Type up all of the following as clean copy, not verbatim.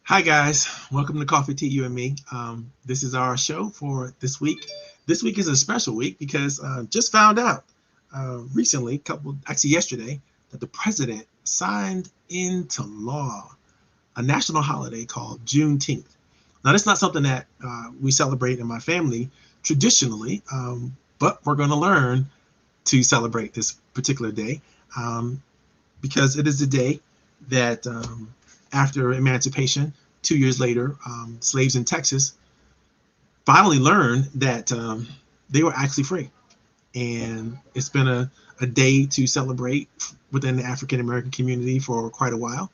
Hi guys, welcome to Coffee Tea, You and Me. This is our show for this week. This week is a special week because just found out recently, actually yesterday, that the president signed into law a national holiday called Juneteenth. Now, that's not something that we celebrate in my family traditionally, but we're going to learn to celebrate this particular day um, because it is the day that after emancipation, 2 years later, slaves in Texas finally learned that they were actually free. And it's been a day to celebrate within the African American community for quite a while.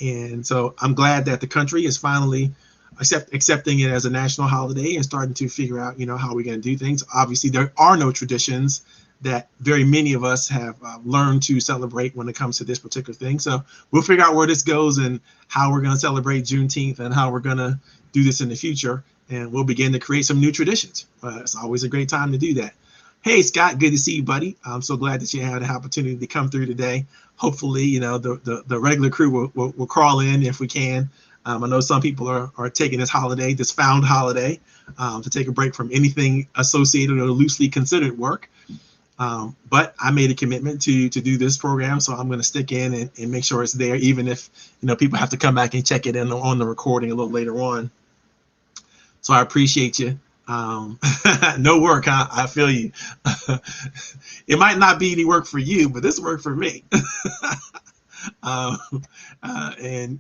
And so I'm glad that the country is finally accepting it as a national holiday and starting to figure out, how we're going to do things. Obviously, there are no traditions that very many of us have learned to celebrate when it comes to this particular thing. So we'll figure out where this goes and how we're going to celebrate Juneteenth and how we're going to do this in the future. And we'll begin to create some new traditions. It's always a great time to do that. Hey, Scott, good to see you, buddy. I'm so glad that you had the opportunity to come through today. Hopefully, the regular crew will crawl in if we can. I know some people are taking this found holiday, to take a break from anything associated or loosely considered work. But I made a commitment to do this program, so I'm going to stick in and make sure it's there, even if people have to come back and check it in on the recording a little later on. So I appreciate you. No work, huh? I feel you. It might not be any work for you, but this worked for me. um, and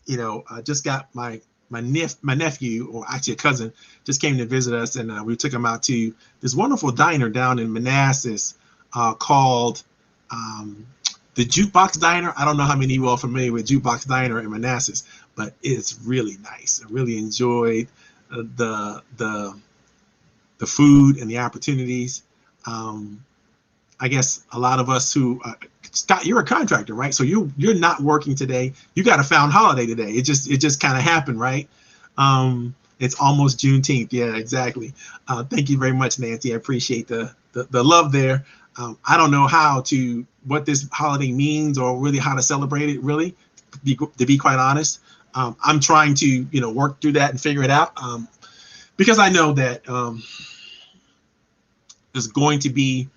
I just got my nephew, or actually a cousin, just came to visit us, and we took him out to this wonderful diner down in Manassas called the Jukebox Diner. I don't know how many of you are familiar with Jukebox Diner in Manassas, but it's really nice. I really enjoyed the food and the opportunities. I guess a lot of us who Scott, you're a contractor, right? So you're not working today. You got a found holiday today. It just kind of happened, right? It's almost Juneteenth. Yeah, exactly. Thank you very much, Nancy. I appreciate the love there. I don't know what this holiday means or really how to celebrate it, really, to be quite honest. I'm trying to work through that and figure it out, because I know that there's going to be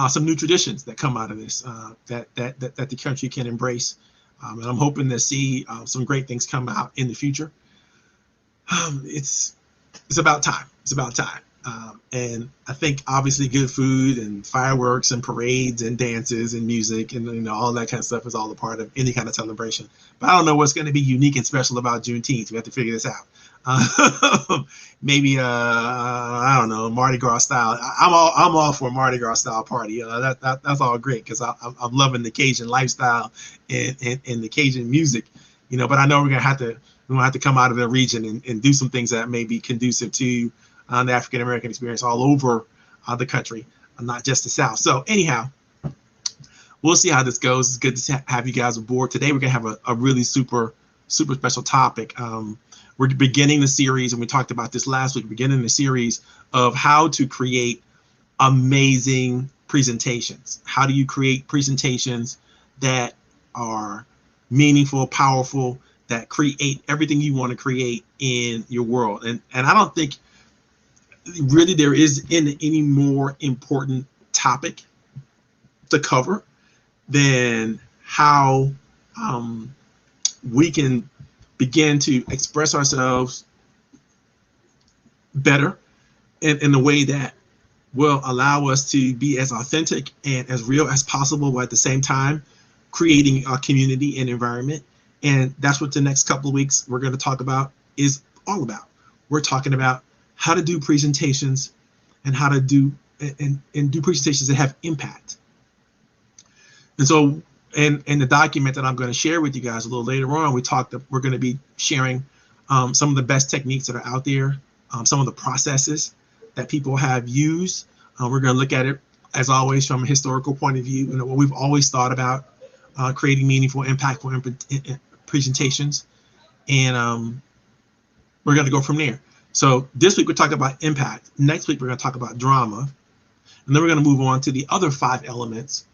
some new traditions that come out of this, that the country can embrace, and I'm hoping to see some great things come out in the future. It's about time. It's about time. And I think obviously good food and fireworks and parades and dances and music and all that kind of stuff is all a part of any kind of celebration. But I don't know what's going to be unique and special about Juneteenth. We have to figure this out. Maybe I don't know, Mardi Gras style. I'm all for Mardi Gras style party. That's all great because I'm loving the Cajun lifestyle and the Cajun music. But I know we're gonna have to come out of the region and do some things that may be conducive to the African American experience all over the country, not just the South. So anyhow, we'll see how this goes. It's good to have you guys aboard. Today we're gonna have a really super special topic. We're beginning the series, and we talked about this last week, beginning the series of how to create amazing presentations. How do you create presentations that are meaningful, powerful, that create everything you want to create in your world? And I don't think really there is any more important topic to cover than how we can begin to express ourselves better in a way that will allow us to be as authentic and as real as possible, while at the same time creating a community and environment. And that's what the next couple of weeks we're going to talk about is all about. We're talking about how to do presentations and how to do and do presentations that have impact. And so in the document that I'm going to share with you guys a little later on, we're going to be sharing some of the best techniques that are out there, some of the processes that people have used. We're going to look at it, as always, from a historical point of view, what we've always thought about creating meaningful, impactful presentations. And we're going to go from there. So this week we're talking about impact. Next week we're going to talk about drama. And then we're going to move on to the other 5 elements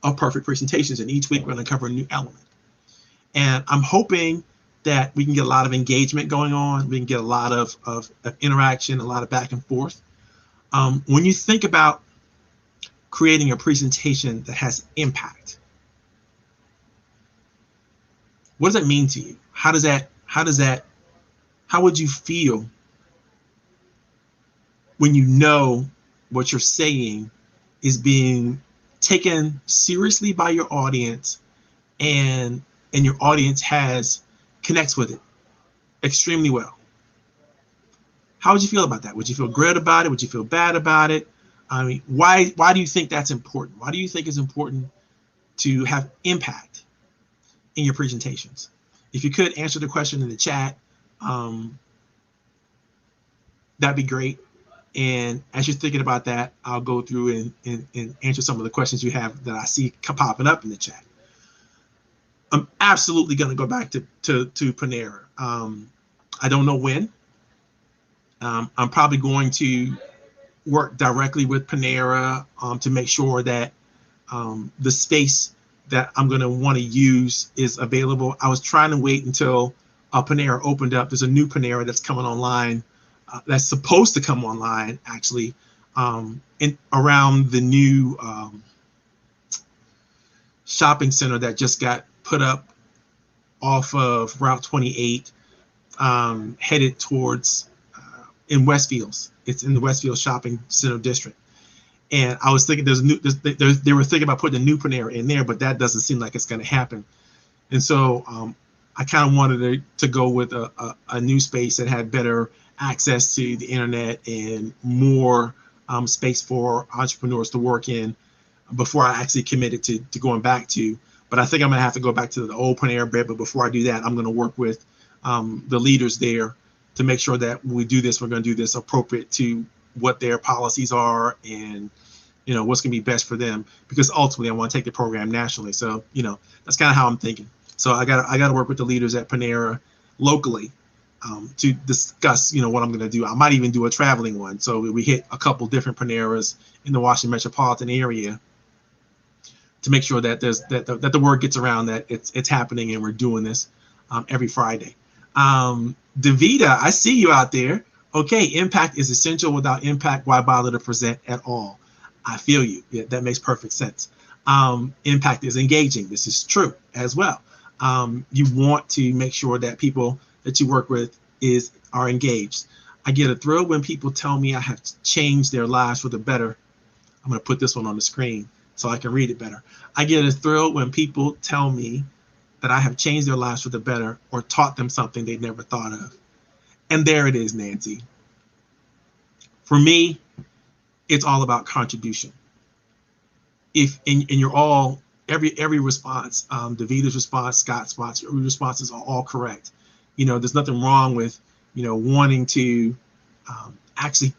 of perfect presentations. And each week we're going to cover a new element. And I'm hoping that we can get a lot of engagement going on. We can get a lot of interaction, a lot of back and forth. When you think about creating a presentation that has impact, what does that mean to you? How would you feel when you know what you're saying is being taken seriously by your audience, and your audience connects with it extremely well? How would you feel about that? Would you feel good about it? Would you feel bad about it? I mean, why do you think that's important? Why do you think it's important to have impact in your presentations? If you could answer the question in the chat, that'd be great. And as you're thinking about that, I'll go through and answer some of the questions you have that I see popping up in the chat. I'm absolutely going to go back to Panera. I don't know when. I'm probably going to work directly with Panera to make sure that the space that I'm going to want to use is available. I was trying to wait until Panera opened up. There's a new Panera that's coming online, that's supposed to come online actually, around the new shopping center that just got put up off of Route 28, headed towards in Westfields. It's in the Westfield Shopping Center district. And I was thinking they were thinking about putting a new Panera in there, but that doesn't seem like it's going to happen. And so I kind of wanted to go with a new space that had better access to the internet and more space for entrepreneurs to work in before I actually committed to going back to. But I think I'm going to have to go back to the old Panera Bread. But before I do that, I'm going to work with the leaders there to make sure that when we do this, we're going to do this appropriate to what their policies are and, you know, what's going to be best for them, because ultimately I want to take the program nationally. So, you know, that's kind of how I'm thinking. So I got to work with the leaders at Panera locally to discuss, you know, what I'm going to do. I might even do a traveling one. So we hit a couple different Paneras in the Washington metropolitan area to make sure that that the word gets around that it's happening and we're doing this every Friday. Davida, I see you out there. Okay, impact is essential. Without impact, why bother to present at all? I feel you. Yeah, that makes perfect sense. Impact is engaging. This is true as well. You want to make sure that people that you work with are engaged. I get a thrill when people tell me I have changed their lives for the better. I'm going to put this one on the screen so I can read it better. I get a thrill when people tell me that I have changed their lives for the better or taught them something they never thought of. And there it is, Nancy. For me, it's all about contribution. If and you're all every response, Davita's response, Scott's response, your responses are all correct. You know, there's nothing wrong with, you know, wanting to actually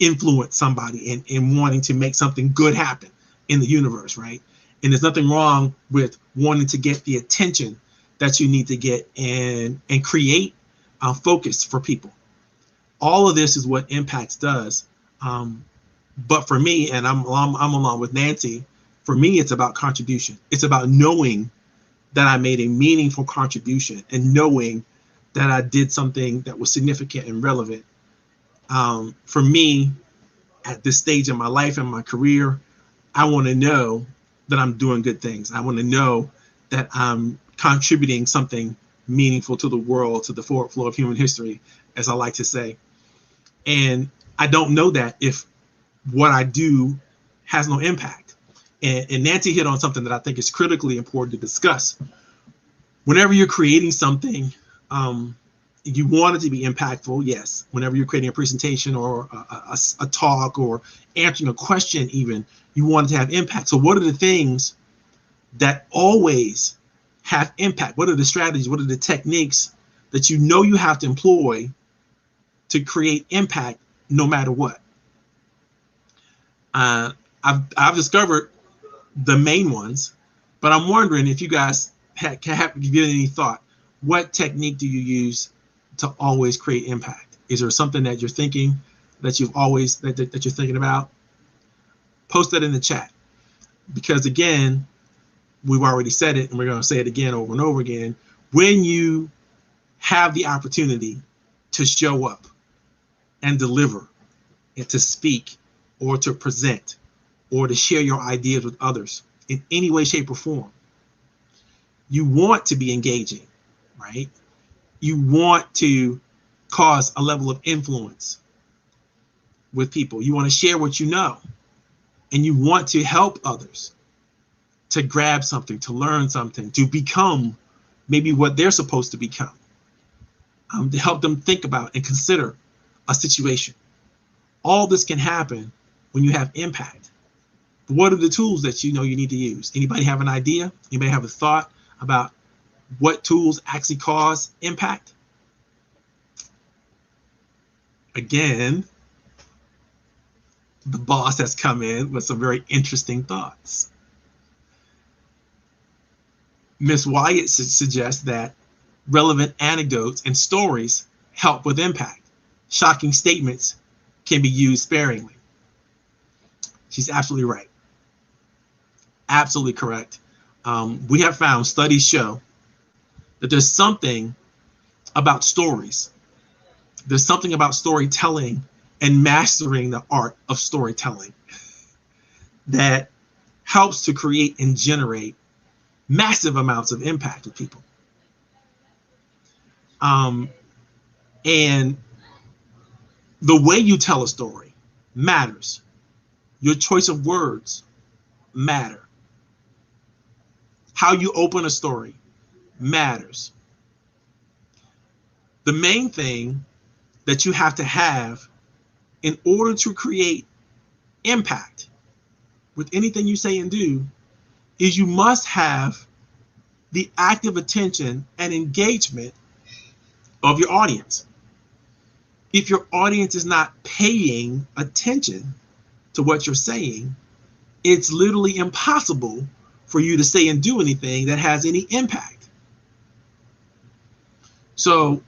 influence somebody and wanting to make something good happen in the universe, right? And there's nothing wrong with wanting to get the attention that you need to get and create focus for people. All of this is what Impacts does. But for me, and I'm along with Nancy, for me, it's about contribution. It's about knowing that I made a meaningful contribution and knowing that I did something that was significant and relevant. For me, at this stage in my life and my career, I want to know that I'm doing good things. I want to know that I'm contributing something meaningful to the world, to the forward flow of human history, as I like to say. And I don't know that if what I do has no impact. And Nancy hit on something that I think is critically important to discuss. Whenever you're creating something, you want it to be impactful, yes. Whenever you're creating a presentation or a talk or answering a question even, you want it to have impact. So what are the things that always have impact? What are the strategies? What are the techniques that you know you have to employ to create impact no matter what? I've discovered the main ones, but I'm wondering if you guys have given any thought. What technique do you use to always create impact? Is there something that you're thinking that you've always that you're thinking about? Post that in the chat, because again, we've already said it and we're going to say it again over and over again. When you have the opportunity to show up and deliver and to speak or to present or to share your ideas with others in any way, shape, or form. You want to be engaging, right? You want to cause a level of influence with people. You want to share what you know, and you want to help others to grab something, to learn something, to become maybe what they're supposed to become, to help them think about and consider a situation. All this can happen when you have impact. But what are the tools that you know you need to use? Anybody have an idea? Anybody have a thought about what tools actually cause impact? Again, the boss has come in with some very interesting thoughts. Miss Wyatt suggests that relevant anecdotes and stories help with impact. Shocking statements can be used sparingly. She's absolutely right. Absolutely correct. We have found, studies show that there's something about stories. There's something about storytelling and mastering the art of storytelling that helps to create and generate massive amounts of impact with people. And the way you tell a story matters. Your choice of words matter. How you open a story matters. The main thing that you have to have in order to create impact with anything you say and do is you must have the active attention and engagement of your audience. If your audience is not paying attention to what you're saying, it's literally impossible for you to say and do anything that has any impact. So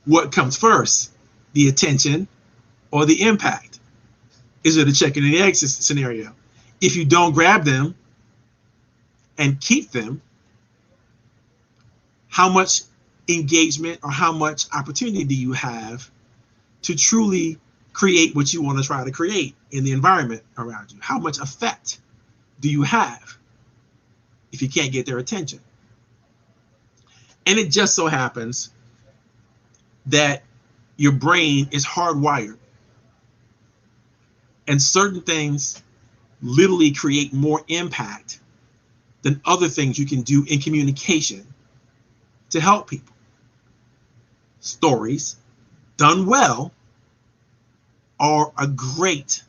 what comes first, the attention or the impact? Is it a chicken and egg scenario? If you don't grab them and keep them, how much engagement or how much opportunity do you have to truly create what you want to try to create in the environment around you? How much effect do you have if you can't get their attention? And it just so happens that your brain is hardwired, and certain things literally create more impact than other things you can do in communication to help people. Stories done well are a great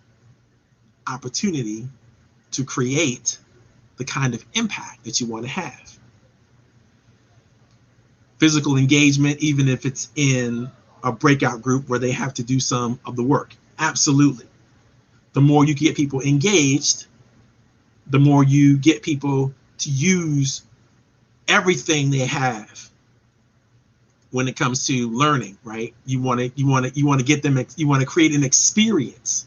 opportunity to create the kind of impact that you want to have. Physical engagement, even if it's in a breakout group where they have to do some of the work, absolutely. The more you get people engaged, the more you get people to use everything they have when it comes to learning, right? You want to get them, you want to create an experience.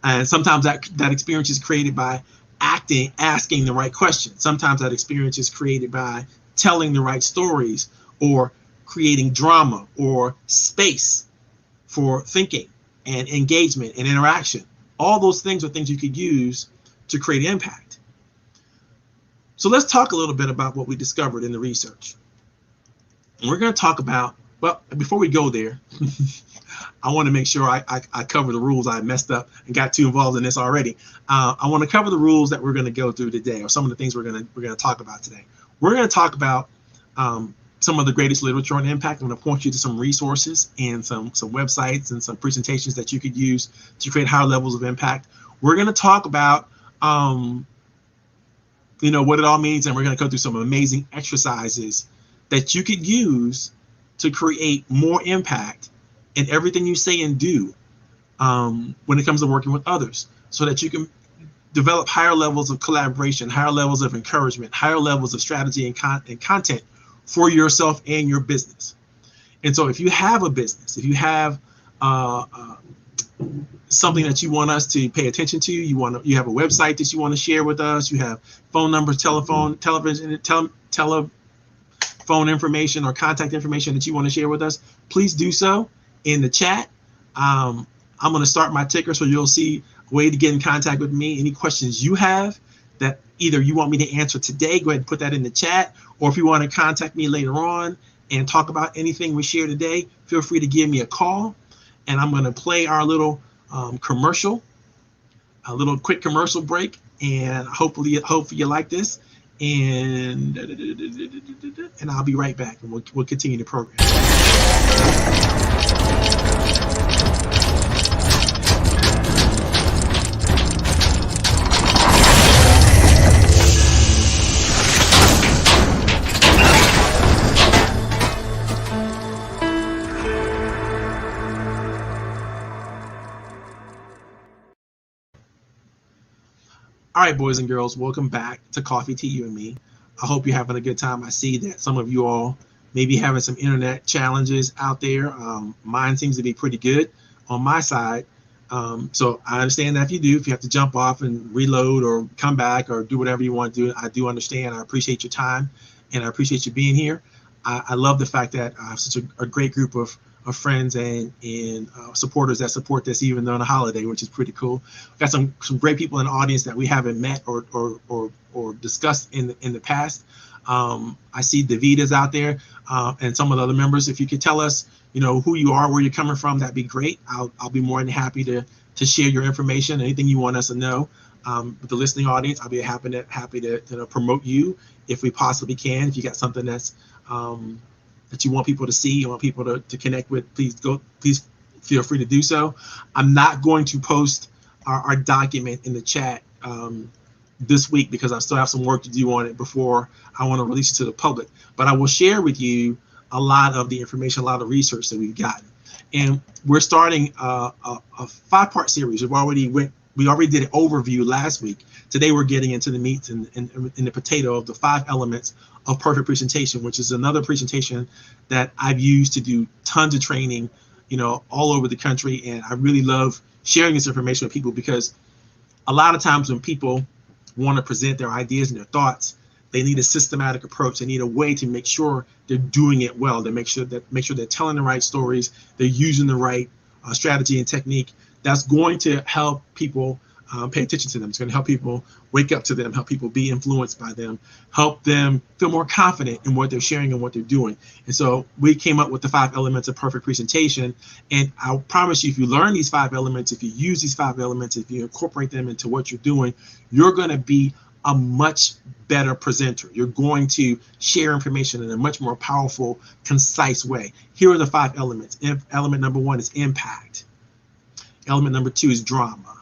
And sometimes that experience is created by asking the right questions. Sometimes that experience is created by telling the right stories or creating drama or space for thinking and engagement and interaction. All those things are things you could use to create impact. So let's talk a little bit about what we discovered in the research. And we're going to talk about, well, before we go there, I want to make sure I cover the rules. I messed up and got too involved in this already. I want to cover the rules that we're going to go through today, or some of the things we're going to talk about today. We're going to talk about some of the greatest literature on impact. I'm going to point you to some resources and some websites and some presentations that you could use to create higher levels of impact. We're going to talk about what it all means, and we're going to go through some amazing exercises that you could use to create more impact in everything you say and do when it comes to working with others, so that you can develop higher levels of collaboration, higher levels of encouragement, higher levels of strategy and content for yourself and your business. And so if you have a business, if you have something that you want us to pay attention to, you have a website that you want to share with us, you have phone numbers, phone phone information or contact information that you want to share with us, please do so in the chat. I'm going to start my ticker so you'll see a way to get in contact with me. Any questions you have that either you want me to answer today, go ahead and put that in the chat. Or if you want to contact me later on and talk about anything we share today, feel free to give me a call. And I'm going to play our little commercial, a little quick commercial break. And hopefully you like this. And I'll be right back, and we'll continue the program. All right, boys and girls, welcome back to Coffee, Tea, You and Me. I hope you're having a good time. I see that some of you all may be having some internet challenges out there. Mine seems to be pretty good on my side. So I understand that if you have to jump off and reload or come back or do whatever you want to do, I do understand. I appreciate your time, and I appreciate you being here. I love the fact that I have such a great group of friends and supporters that support this even on a holiday, which is pretty cool. We've got some great people in the audience that we haven't met or discussed in the past. I see Davita's out there and some of the other members. If you could tell us, who you are, where you're coming from, that'd be great. I'll be more than happy to share your information, anything you want us to know. With the listening audience, I'll be happy to promote you if we possibly can. If you got something that's that you want people to see, you want people to connect with, please feel free to do so. I'm not going to post our document in the chat this week because I still have some work to do on it before I want to release it to the public. But I will share with you a lot of the information, a lot of research that we've gotten. And we're starting a 5-part series. We already did an overview last week. Today we're getting into the meat and the potato of the 5 elements of perfect presentation, which is another presentation that I've used to do tons of training, all over the country. And I really love sharing this information with people because a lot of times when people want to present their ideas and their thoughts, they need a systematic approach. They need a way to make sure they're doing it well. They make sure they're telling the right stories. They're using the right strategy and technique. That's going to help people pay attention to them. It's going to help people wake up to them, help people be influenced by them, help them feel more confident in what they're sharing and what they're doing. And so we came up with the 5 elements of perfect presentation. And I promise you, if you learn these 5 elements, if you use these 5 elements, if you incorporate them into what you're doing, you're going to be a much better presenter. You're going to share information in a much more powerful, concise way. Here are the 5 elements. Element number 1 is impact. Element number 2 is drama.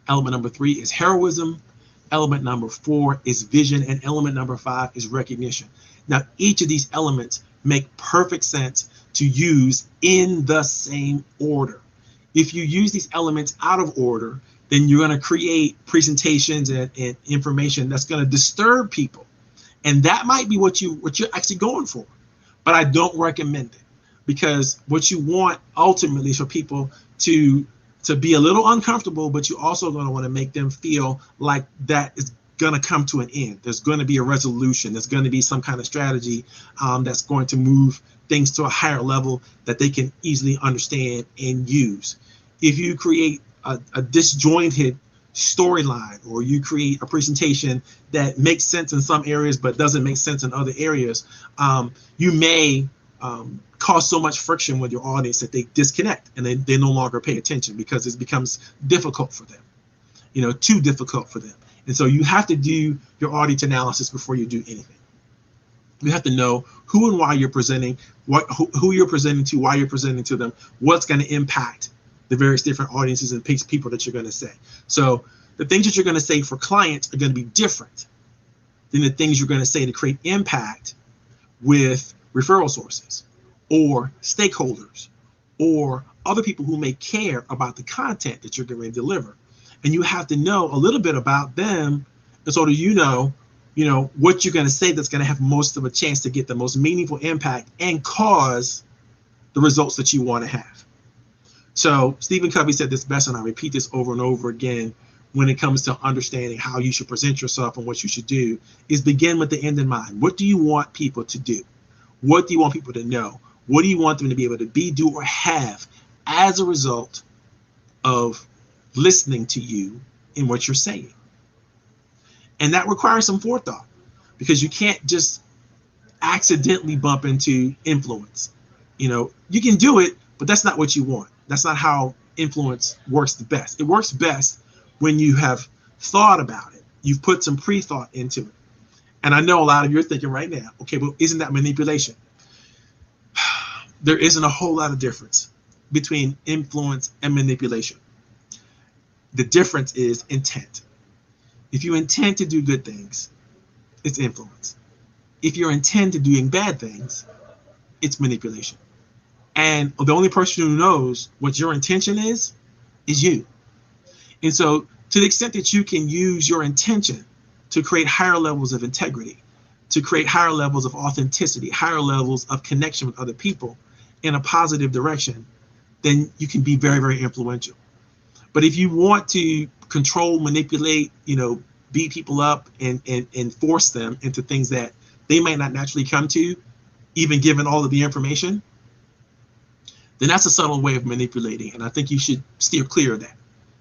Element number 3 is heroism. Element number 4 is vision. And element number 5 is recognition. Now, each of these elements make perfect sense to use in the same order. If you use these elements out of order, then you're going to create presentations and information that's going to disturb people. And that might be what you're actually going for. But I don't recommend it, because what you want ultimately is for people to be a little uncomfortable, but you're also going to want to make them feel like that is going to come to an end. There's going to be a resolution. There's going to be some kind of strategy that's going to move things to a higher level that they can easily understand and use. If you create a disjointed storyline, or you create a presentation that makes sense in some areas but doesn't make sense in other areas, you may cause so much friction with your audience that they disconnect and they no longer pay attention because it becomes difficult for them, too difficult for them. And so you have to do your audience analysis before you do anything. You have to know who and why you're presenting, who you're presenting to, why you're presenting to them, what's going to impact the various different audiences and people that you're going to say. So the things that you're going to say for clients are going to be different than the things you're going to say to create impact with referral sources or stakeholders or other people who may care about the content that you're going to deliver. And you have to know a little bit about them, and so that you know what you're going to say that's going to have most of a chance to get the most meaningful impact and cause the results that you want to have. So Stephen Covey said this best, and I repeat this over and over again when it comes to understanding how you should present yourself and what you should do, is begin with the end in mind. What do you want people to do? What do you want people to know? What do you want them to be able to be, do, or have as a result of listening to you in what you're saying? And that requires some forethought, because you can't just accidentally bump into influence. You can do it, but that's not what you want. That's not how influence works the best. It works best when you have thought about it. You've put some pre-thought into it. And I know a lot of you are thinking right now, okay, but isn't that manipulation? There isn't a whole lot of difference between influence and manipulation. The difference is intent. If you intend to do good things, it's influence. If you intend to doing bad things, it's manipulation. And the only person who knows what your intention is you. And so to the extent that you can use your intention to create higher levels of integrity, to create higher levels of authenticity, higher levels of connection with other people in a positive direction, then you can be very, very influential. But if you want to control, manipulate, beat people up and force them into things that they might not naturally come to, even given all of the information, then that's a subtle way of manipulating. And I think you should steer clear of that.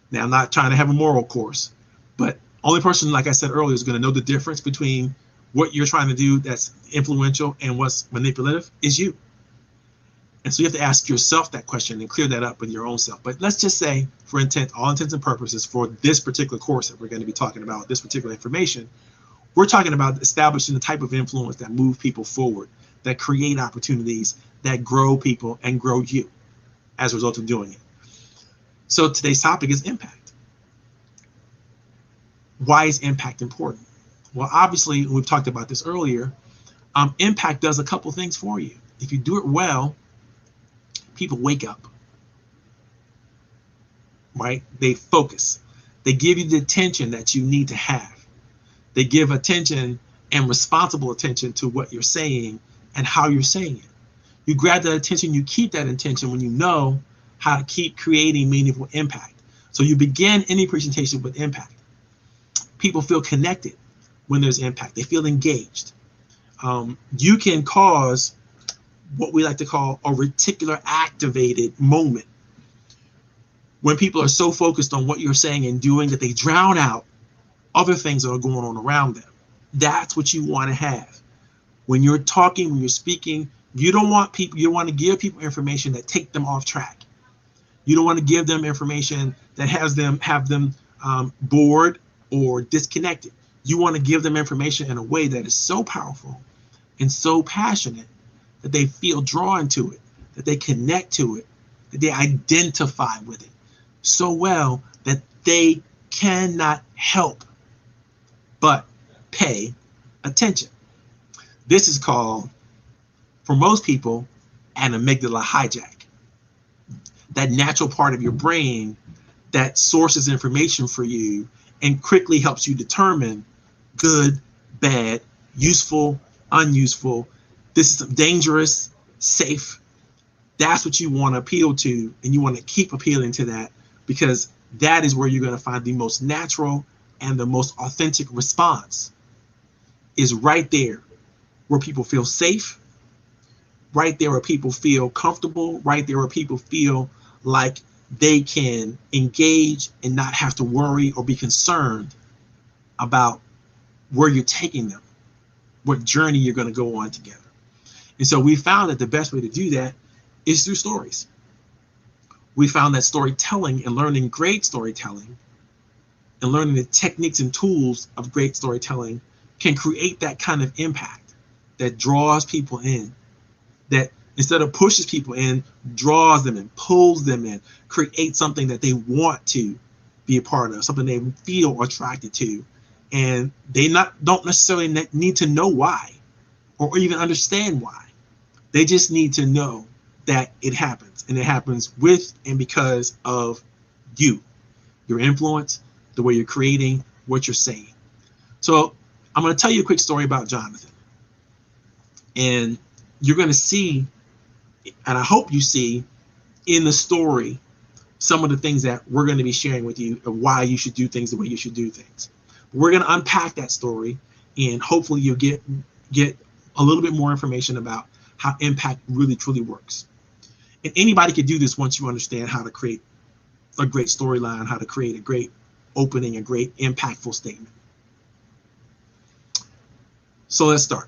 Now, I'm not trying to have a moral course, but only person, like I said earlier, is going to know the difference between what you're trying to do that's influential and what's manipulative is you. And so you have to ask yourself that question and clear that up with your own self. But let's just say, for all intents and purposes, for this particular course that we're going to be talking about, this particular information, we're talking about establishing the type of influence that move people forward, that create opportunities, that grow people and grow you as a result of doing it. So today's topic is impact. Why is impact important? Well, obviously, we've talked about this earlier. Impact does a couple things for you. If you do it well, people wake up, right? They focus. They give you the attention that you need to have. They give attention and responsible attention to what you're saying and how you're saying it. You grab that attention, you keep that attention when you know how to keep creating meaningful impact. So you begin any presentation with impact. People feel connected when there's impact. They feel engaged. You can cause what we like to call a reticular activated moment, when people are so focused on what you're saying and doing that they drown out other things that are going on around them. That's what you want to have. When you're talking, when you're speaking, you don't want people, you want to give people information that take them off track. You don't want to give them information that have them bored or disconnected. You want to give them information in a way that is so powerful and so passionate that they feel drawn to it, that they connect to it, that they identify with it so well that they cannot help but pay attention. This is called, for most people, an amygdala hijack. That natural part of your brain that sources information for you and quickly helps you determine good, bad, useful, unuseful, this is dangerous, safe. That's what you want to appeal to, and you want to keep appealing to that, because that is where you're going to find the most natural and the most authentic response, is right there where people feel safe, right there where people feel comfortable, right there where people feel like they can engage and not have to worry or be concerned about where you're taking them, what journey you're going to go on together. And so we found that the best way to do that is through stories. We found that storytelling and learning great storytelling and learning the techniques and tools of great storytelling can create that kind of impact that draws people in, that instead of pushes people in, draws them in, pulls them in, creates something that they want to be a part of, something they feel attracted to. And they don't necessarily need to know why or even understand why. They just need to know that it happens, and it happens with and because of you, your influence, the way you're creating, what you're saying. So I'm going to tell you a quick story about Jonathan. And you're going to see, and I hope you see in the story, some of the things that we're going to be sharing with you of why you should do things the way you should do things. We're going to unpack that story, and hopefully you'll get a little bit more information about how impact really truly works. And anybody can do this once you understand how to create a great storyline, how to create a great opening, a great impactful statement. So let's start.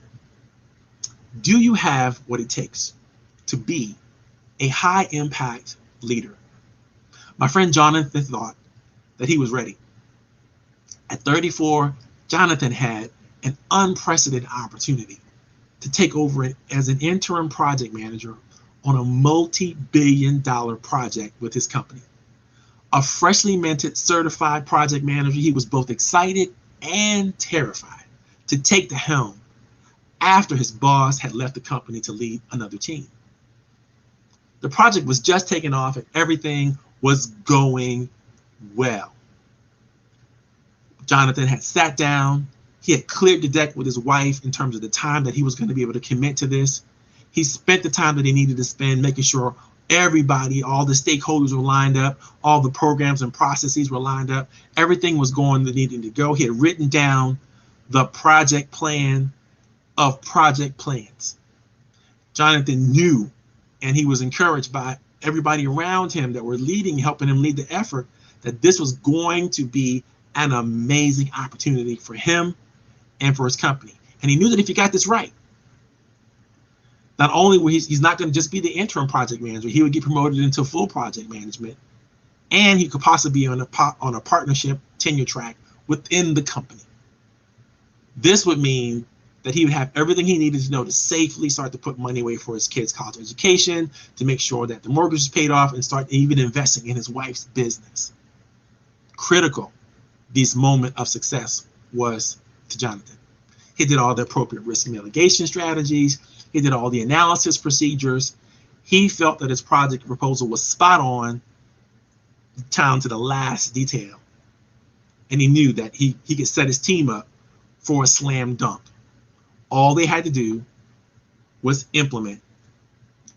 Do you have what it takes to be a high impact leader? My friend Jonathan thought that he was ready. At 34, Jonathan had an unprecedented opportunity to take over as an interim project manager on a multi-billion-dollar project with his company. A freshly minted certified project manager, he was both excited and terrified to take the helm after his boss had left the company to lead another team. The project was just taking off and everything was going well. Jonathan had sat down. He had cleared the deck with his wife in terms of the time that he was going to be able to commit to this. He spent the time that he needed to spend making sure everybody, all the stakeholders were lined up, all the programs and processes were lined up. Everything was going that needed to go. He had written down the project plan of project plans. Jonathan knew, and he was encouraged by everybody around him that were leading, helping him lead the effort, that this was going to be an amazing opportunity for him and for his company. And he knew that if he got this right, not only will he's not going to just be the interim project manager, he would get promoted into full project management, and he could possibly be on a partnership tenure track within the company. This would mean that he would have everything he needed to know to safely start to put money away for his kids' college education, to make sure that the mortgage is paid off, and start even investing in his wife's business. Critical, this moment of success was to Jonathan. He did all the appropriate risk mitigation strategies. He did all the analysis procedures. He felt that his project proposal was spot on, down to the last detail. And he knew that he could set his team up for a slam dunk. All they had to do was implement,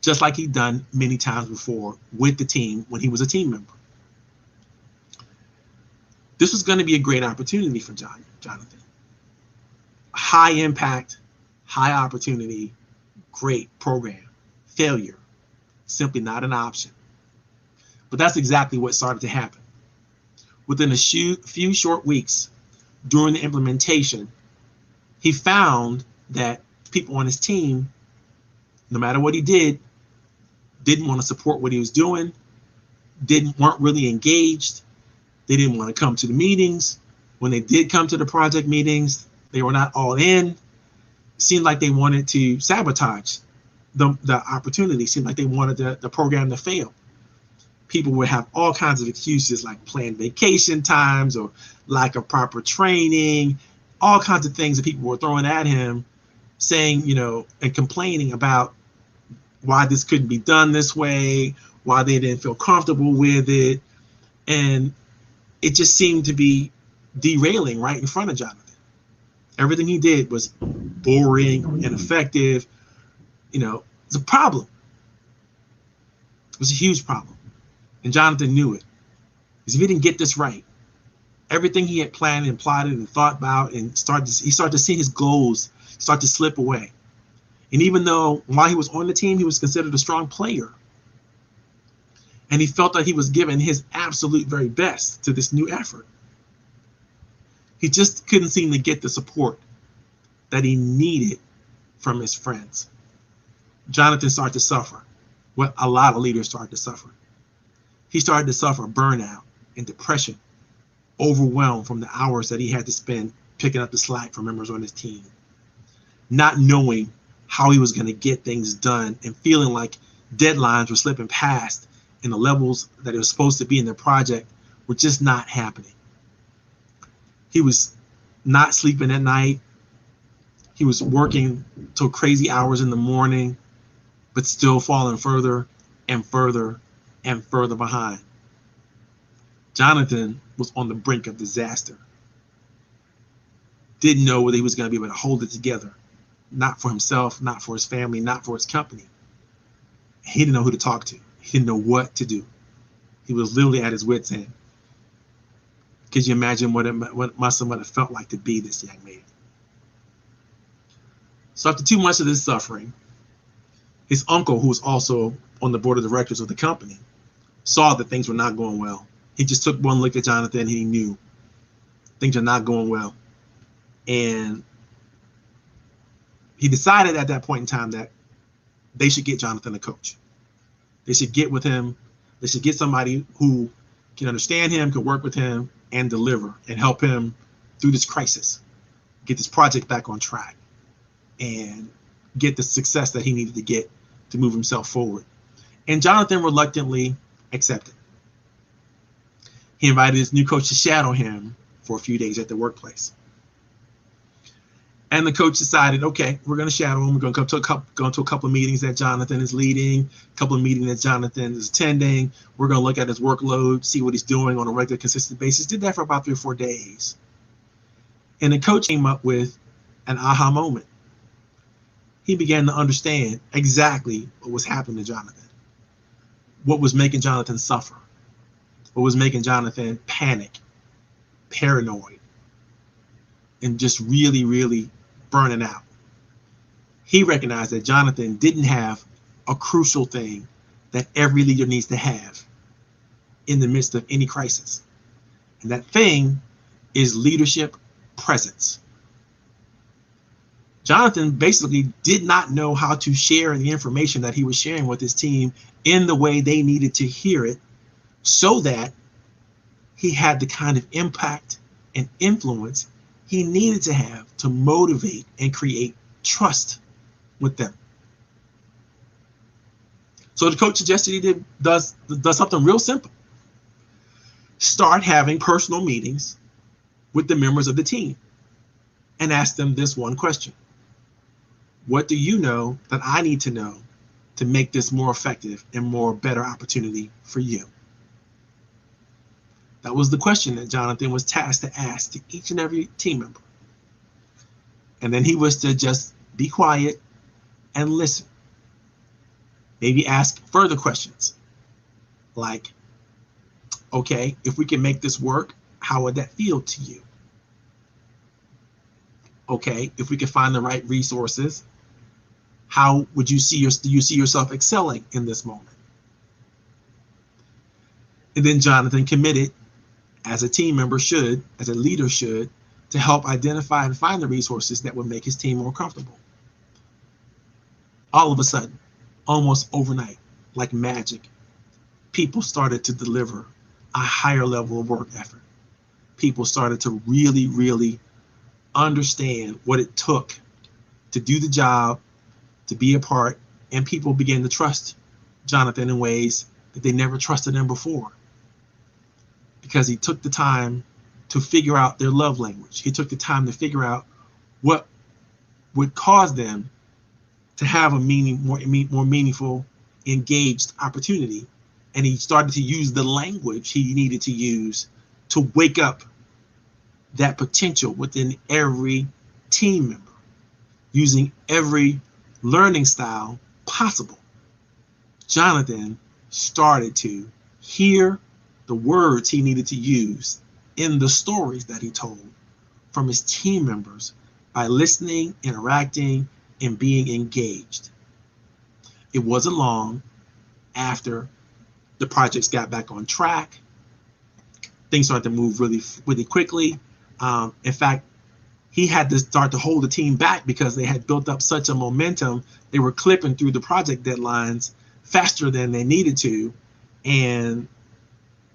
just like he'd done many times before with the team when he was a team member. This was going to be a great opportunity for Jonathan. High impact, high opportunity, great program. Failure, simply not an option. But that's exactly what started to happen. Within a few short weeks during the implementation, he found that people on his team, no matter what he did, didn't want to support what he was doing, weren't really engaged. They didn't want to come to the meetings. When they did come to the project meetings, they were not all in. It seemed like they wanted to sabotage the opportunity. It seemed like they wanted the program to fail. People would have all kinds of excuses like planned vacation times or lack of proper training, all kinds of things that people were throwing at him, saying, and complaining about why this couldn't be done this way, why they didn't feel comfortable with it. And it just seemed to be derailing right in front of Jonathan. Everything he did was boring, ineffective. It's a problem. It was a huge problem. And Jonathan knew it. Because if he didn't get this right, everything he had planned and plotted and thought about, and he started to see his goals start to slip away. And even though while he was on the team, he was considered a strong player, and he felt that he was giving his absolute very best to this new effort, he just couldn't seem to get the support that he needed from his friends. Jonathan started to suffer what a lot of leaders started to suffer. He started to suffer burnout and depression, overwhelmed from the hours that he had to spend picking up the slack from members on his team, not knowing how he was going to get things done, and feeling like deadlines were slipping past and the levels that it was supposed to be in the project were just not happening. He was not sleeping at night. He was working till crazy hours in the morning, but still falling further and further and further behind. Jonathan was on the brink of disaster. Didn't know whether he was going to be able to hold it together. Not for himself, not for his family, not for his company. He didn't know who to talk to. He didn't know what to do. He was literally at his wit's end. Could you imagine what it must have felt like to be this young man? So after 2 months of this suffering, His uncle, who was also on the board of directors of the company, saw that things were not going well. He just took one look at Jonathan and he knew things are not going well. And he decided at that point in time that they should get Jonathan a coach. They should get with him. They should get somebody who can understand him, can work with him, and deliver and help him through this crisis, get this project back on track, and get the success that he needed to get to move himself forward. And Jonathan reluctantly accepted. He invited his new coach to shadow him for a few days at the workplace. And the coach decided, okay, we're going to shadow him. We're going to go to a couple of meetings that Jonathan is leading, a couple of meetings that Jonathan is attending. We're going to look at his workload, see what he's doing on a regular, consistent basis. Did that for about 3 or 4 days. And the coach came up with an aha moment. He began to understand exactly what was happening to Jonathan, what was making Jonathan suffer, what was making Jonathan panic, paranoid, and just really, really burning out. He recognized that Jonathan didn't have a crucial thing that every leader needs to have in the midst of any crisis. And that thing is leadership presence. Jonathan basically did not know how to share the information that he was sharing with his team in the way they needed to hear it, so that he had the kind of impact and influence he needed to have to motivate and create trust with them. So the coach suggested he does something real simple. Start having personal meetings with the members of the team and ask them this one question. What do you know that I need to know to make this more effective and more better opportunity for you? That was the question that Jonathan was tasked to ask to each and every team member. And then he was to just be quiet and listen. Maybe ask further questions like, okay, if we can make this work, how would that feel to you? Okay, if we can find the right resources, how would you see yourself excelling in this moment? And then Jonathan committed, as a team member should, as a leader should, to help identify and find the resources that would make his team more comfortable. All of a sudden, almost overnight, like magic, people started to deliver a higher level of work effort. People started to really, really understand what it took to do the job, to be a part, and people began to trust Jonathan in ways that they never trusted him before, because he took the time to figure out their love language. He took the time to figure out what would cause them to have a more meaningful, engaged opportunity. And he started to use the language he needed to use to wake up that potential within every team member, using every learning style possible. Jonathan started to hear the words he needed to use in the stories that he told from his team members by listening, interacting, and being engaged. It wasn't long after the projects got back on track. Things started to move really, really quickly. In fact, he had to start to hold the team back because they had built up such a momentum. They were clipping through the project deadlines faster than they needed to, and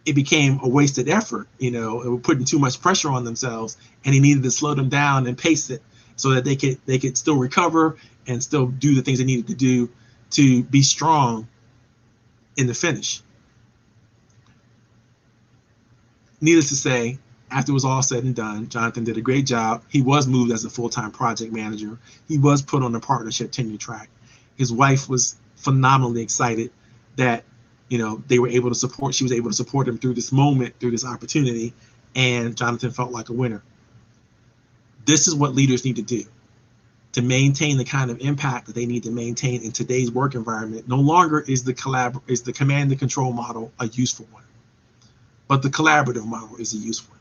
it became a wasted effort. It was putting too much pressure on themselves, and he needed to slow them down and pace it so that they could still recover and still do the things they needed to do to be strong in the finish. Needless to say, after it was all said and done, Jonathan did a great job. He was moved as a full-time project manager. He was put on the partnership tenure track. His wife was phenomenally excited that they were able to support. She was able to support him through this moment, through this opportunity, and Jonathan felt like a winner. This is what leaders need to do to maintain the kind of impact that they need to maintain in today's work environment. No longer is the command and control model a useful one, but the collaborative model is a useful one.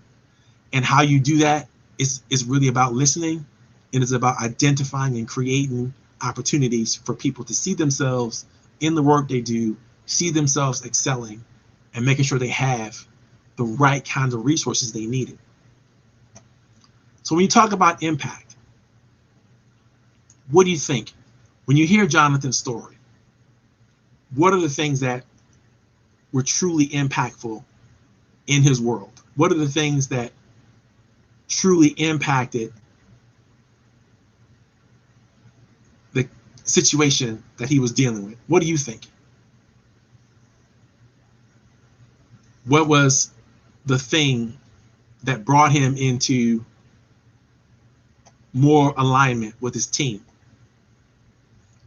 And how you do that is really about listening. It is about identifying and creating opportunities for people to see themselves in the work they do, see themselves excelling, and making sure they have the right kinds of resources they needed. So when you talk about impact, what do you think? When you hear Jonathan's story, what are the things that were truly impactful in his world? What are the things that truly impacted the situation that he was dealing with? What do you think? What was the thing that brought him into more alignment with his team?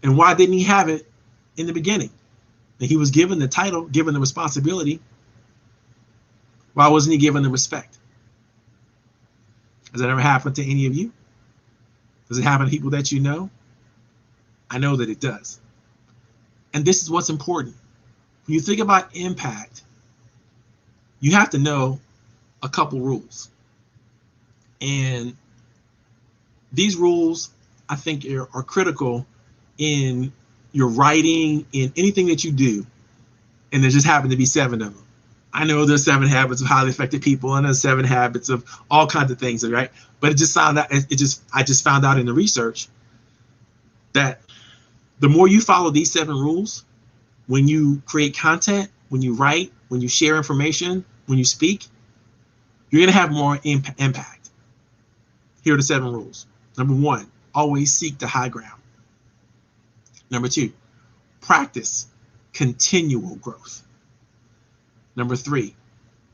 And why didn't he have it in the beginning? And he was given the title, given the responsibility. Why wasn't he given the respect? Has that ever happened to any of you? Does it happen to people that you know? I know that it does. And this is what's important. When you think about impact, you have to know a couple rules. And these rules, I think, are critical in your writing, in anything that you do. And there just happen to be 7 of them. I know there's 7 habits of highly effective people, and there's 7 habits of all kinds of things, right? But I just found out in the research that the more you follow these 7 rules, when you create content, when you write, when you share information, when you speak, you're going to have more impact. Here are the 7 rules. Number 1, always seek the high ground. Number 2, practice continual growth. Number 3,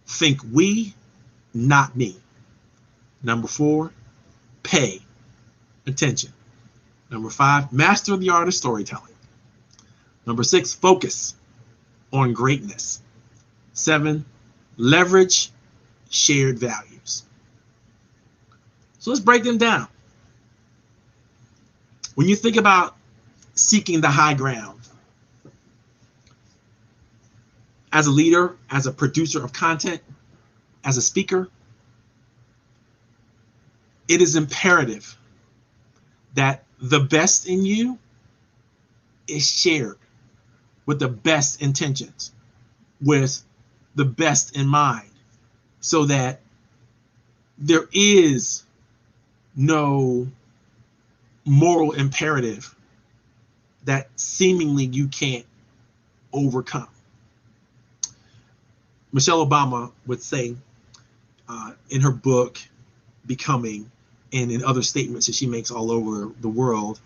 think we, not me. Number 4, pay attention. Number 5, master the art of storytelling. Number 6, focus on greatness. 7, leverage shared values. So let's break them down. When you think about seeking the high ground, as a leader, as a producer of content, as a speaker, it is imperative that the best in you is shared with the best intentions, with the best in mind, so that there is no moral imperative that seemingly you can't overcome. Michelle Obama would say in her book, Becoming, and in other statements that she makes all over the world,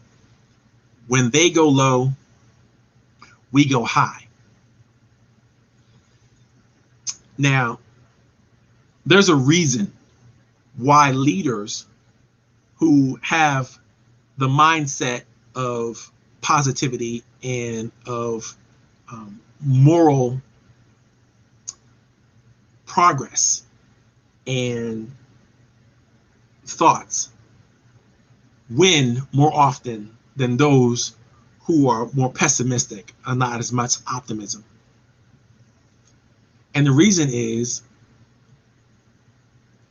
when they go low, we go high. Now, there's a reason why leaders who have the mindset of positivity and of moral progress and thoughts win more often than those who are more pessimistic and not as much optimism. And the reason is,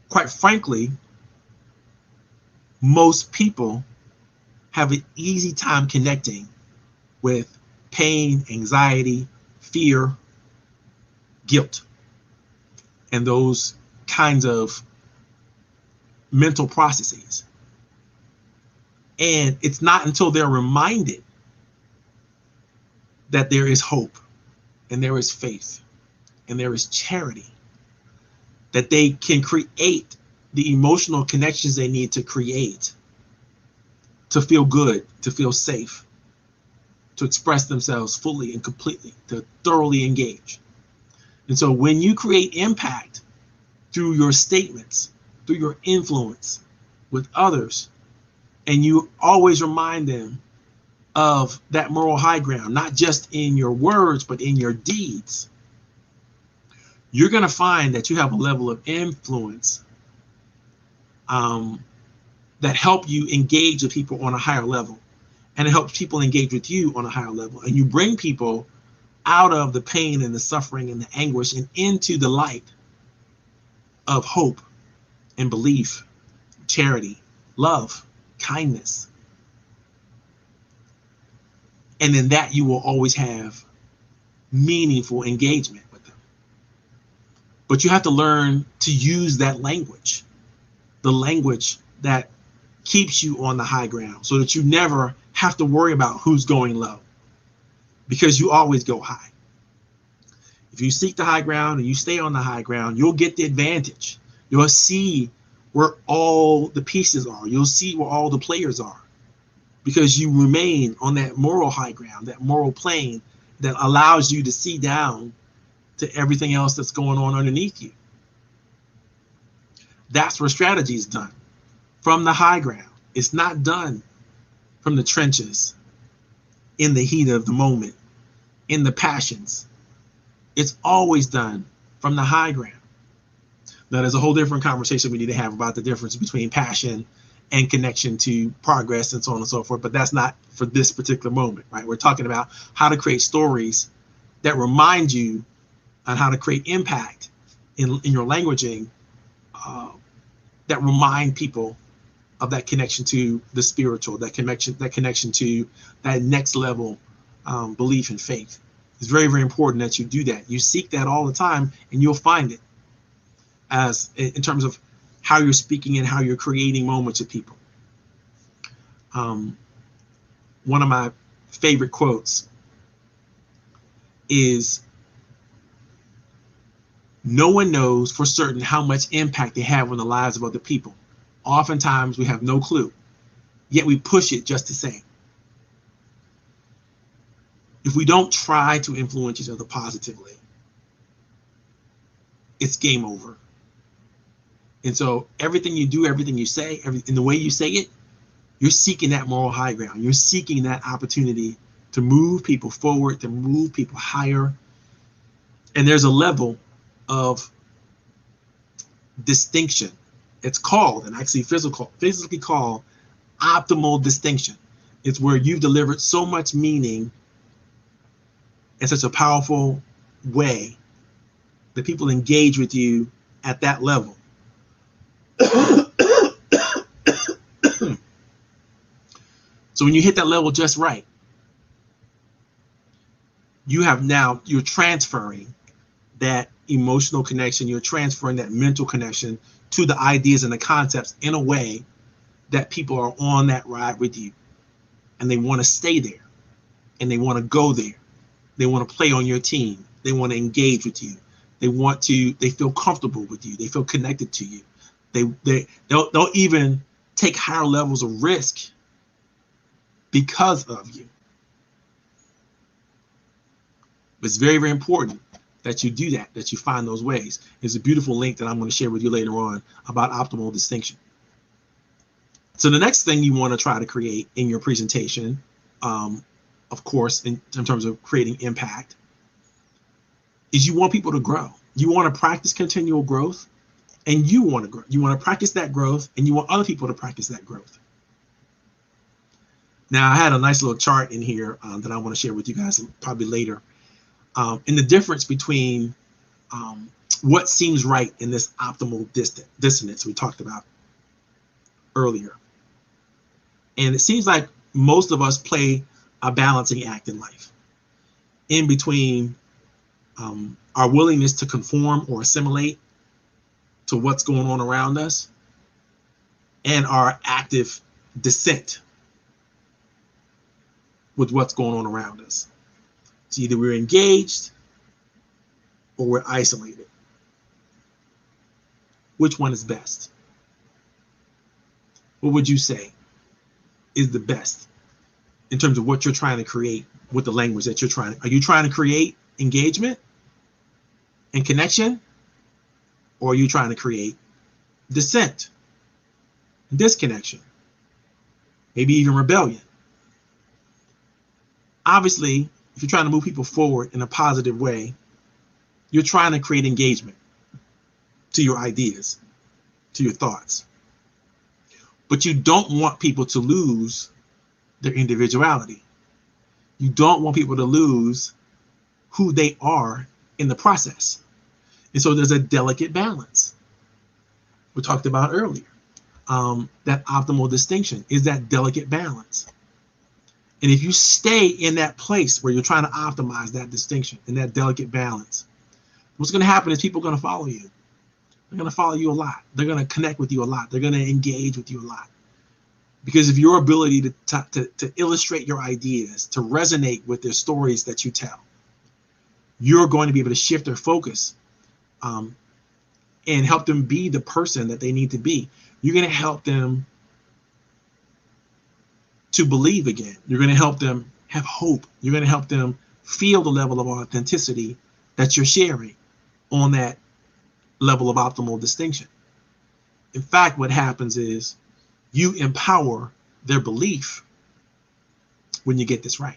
quite frankly, most people have an easy time connecting with pain, anxiety, fear, guilt, and those kinds of mental processes. And it's not until they're reminded that there is hope and there is faith and there is charity that they can create the emotional connections they need to create to feel good, to feel safe, to express themselves fully and completely, to thoroughly engage. And so when you create impact through your statements, through your influence with others, and you always remind them of that moral high ground, not just in your words, but in your deeds, you're going to find that you have a level of influence that help you engage with people on a higher level, and it helps people engage with you on a higher level. And you bring people out of the pain and the suffering and the anguish and into the light of hope and belief, charity, love, kindness. And in that, you will always have meaningful engagement with them. But you have to learn to use that language, the language that keeps you on the high ground, so that you never have to worry about who's going low, because you always go high. If you seek the high ground and you stay on the high ground, you'll get the advantage. You'll see where all the pieces are. You'll see where all the players are, because you remain on that moral high ground, that moral plane that allows you to see down to everything else that's going on underneath you. That's where strategy is done, from the high ground. It's not done from the trenches, in the heat of the moment, in the passions. It's always done from the high ground. Now, there's a whole different conversation we need to have about the difference between passion and connection to progress and so on and so forth, but that's not for this particular moment, right? We're talking about how to create stories that remind you on how to create impact in your languaging, that remind people of that connection to the spiritual, that connection to that next level belief and faith. It's very, very important that you do that. You seek that all the time, and you'll find it, as in terms of how you're speaking and how you're creating moments with people. One of my favorite quotes is, "No one knows for certain how much impact they have on the lives of other people. Oftentimes we have no clue, yet we push it just the same." If we don't try to influence each other positively, it's game over. And so everything you do, everything you say, in the way you say it, you're seeking that moral high ground. You're seeking that opportunity to move people forward, to move people higher. And there's a level of distinction. It's called, and actually physically called, optimal distinction. It's where you've delivered so much meaning in such a powerful way that people engage with you at that level. So when you hit that level just right, you're transferring that emotional connection, you're transferring that mental connection to the ideas and the concepts in a way that people are on that ride with you, and they want to stay there, and they want to go there. They want to play on your team. They want to engage with you. They feel comfortable with you. They feel connected to you. They'll even take higher levels of risk because of you. It's very, very important that you do that you find those ways. There's a beautiful link that I'm going to share with you later on about optimal distinction. So the next thing you want to try to create in your presentation, of course, in terms of creating impact, is you want people to grow. You want to practice continual growth, and you want to grow. You want to practice that growth, and you want other people to practice that growth. Now, I had a nice little chart in here that I want to share with you guys probably later. And the difference between what seems right in this optimal dissonance we talked about earlier. And it seems like most of us play a balancing act in life in between our willingness to conform or assimilate to what's going on around us and our active dissent with what's going on around us. So either we're engaged or we're isolated. Which one is best? What would you say is the best in terms of what you're trying to create with the language that you're trying? Are you trying to create engagement and connection? Or are you trying to create dissent, disconnection, maybe even rebellion? Obviously, if you're trying to move people forward in a positive way, you're trying to create engagement to your ideas, to your thoughts. But you don't want people to lose their individuality. You don't want people to lose who they are in the process. And so there's a delicate balance we talked about earlier. That optimal distinction is that delicate balance. And if you stay in that place where you're trying to optimize that distinction and that delicate balance, what's going to happen is people are going to follow you. They're going to follow you a lot. They're going to connect with you a lot. They're going to engage with you a lot. Because of your ability to illustrate your ideas, to resonate with their stories that you tell, you're going to be able to shift their focus and help them be the person that they need to be. You're going to help them to believe again. You're going to help them have hope. You're going to help them feel the level of authenticity that you're sharing on that level of optimal distinction. In fact, what happens is you empower their belief when you get this right.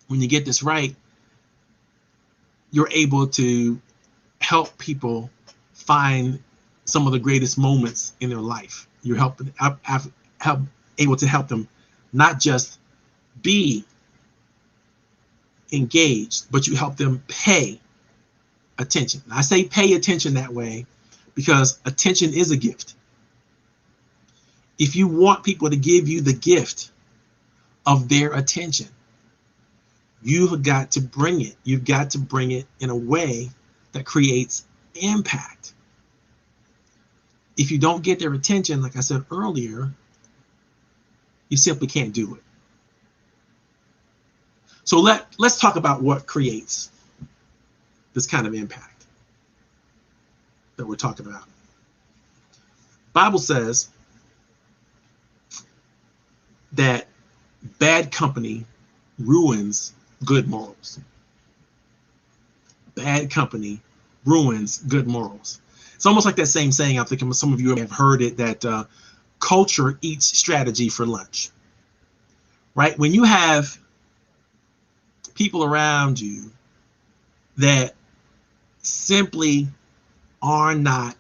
When you get this right, you're able to help people find some of the greatest moments in their life. You're able to help them not just be engaged, but you help them pay attention. I say pay attention that way because attention is a gift. If you want people to give you the gift of their attention, you've got to bring it. You've got to bring it in a way that creates impact. If you don't get their attention, like I said earlier, you simply can't do it. So let's talk about what creates this kind of impact that we're talking about. Bible says that bad company ruins good morals. Bad company ruins good morals. It's almost like that same saying, I think some of you have heard it, that culture eats strategy for lunch, right? When you have people around you that simply are not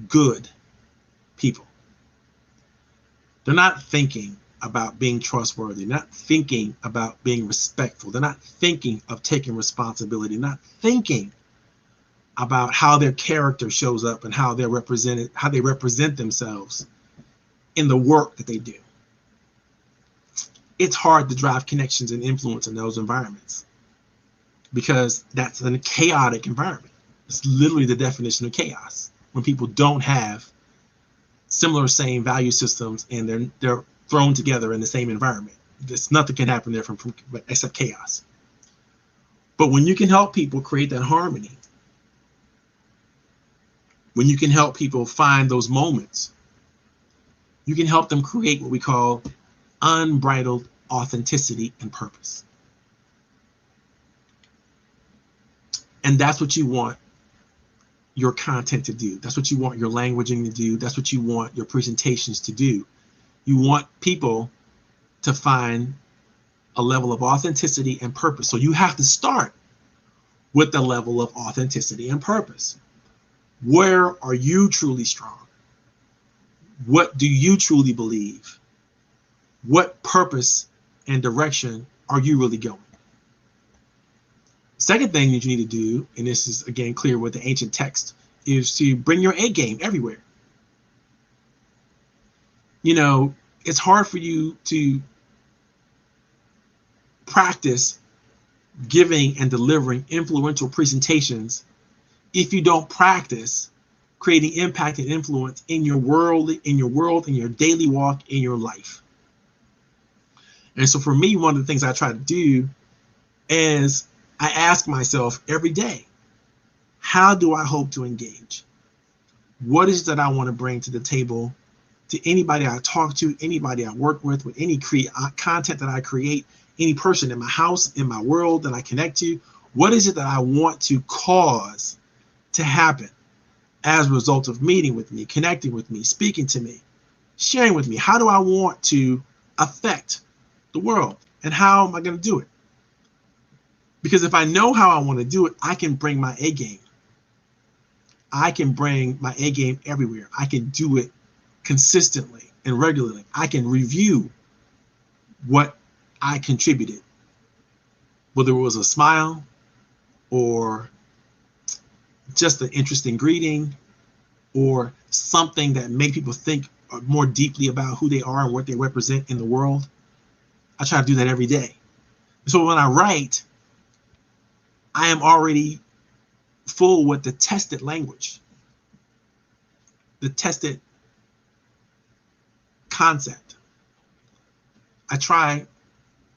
good people, they're not thinking about being trustworthy, not thinking about being respectful. They're not thinking of taking responsibility, not thinking about how their character shows up and how they represent themselves in the work that they do. It's hard to drive connections and influence in those environments because that's a chaotic environment. It's literally the definition of chaos when people don't have similar same value systems and they're thrown together in the same environment. There's nothing can happen there except chaos. But when you can help people create that harmony, when you can help people find those moments, you can help them create what we call unbridled authenticity and purpose. And that's what you want your content to do. That's what you want your languaging to do. That's what you want your presentations to do. You want people to find a level of authenticity and purpose. So you have to start with the level of authenticity and purpose. Where are you truly strong? What do you truly believe? What purpose and direction are you really going? Second thing that you need to do, and this is again clear with the ancient text, is to bring your A game everywhere. You know, it's hard for you to practice giving and delivering influential presentations if you don't practice creating impact and influence in your world, in your daily walk, in your life. And so for me, one of the things I try to do is I ask myself every day, how do I hope to engage? What is it that I want to bring to the table to anybody I talk to, anybody I work with any content that I create, any person in my house, in my world that I connect to? What is it that I want to cause to happen as a result of meeting with me, connecting with me, speaking to me, sharing with me? How do I want to affect the world? And how am I going to do it? Because if I know how I want to do it, I can bring my A game. I can bring my A game everywhere. I can do it consistently and regularly. I can review what I contributed, whether it was a smile or just an interesting greeting or something that made people think more deeply about who they are and what they represent in the world. I try to do that every day. So when I write, I am already full with the tested language, the tested concept. I try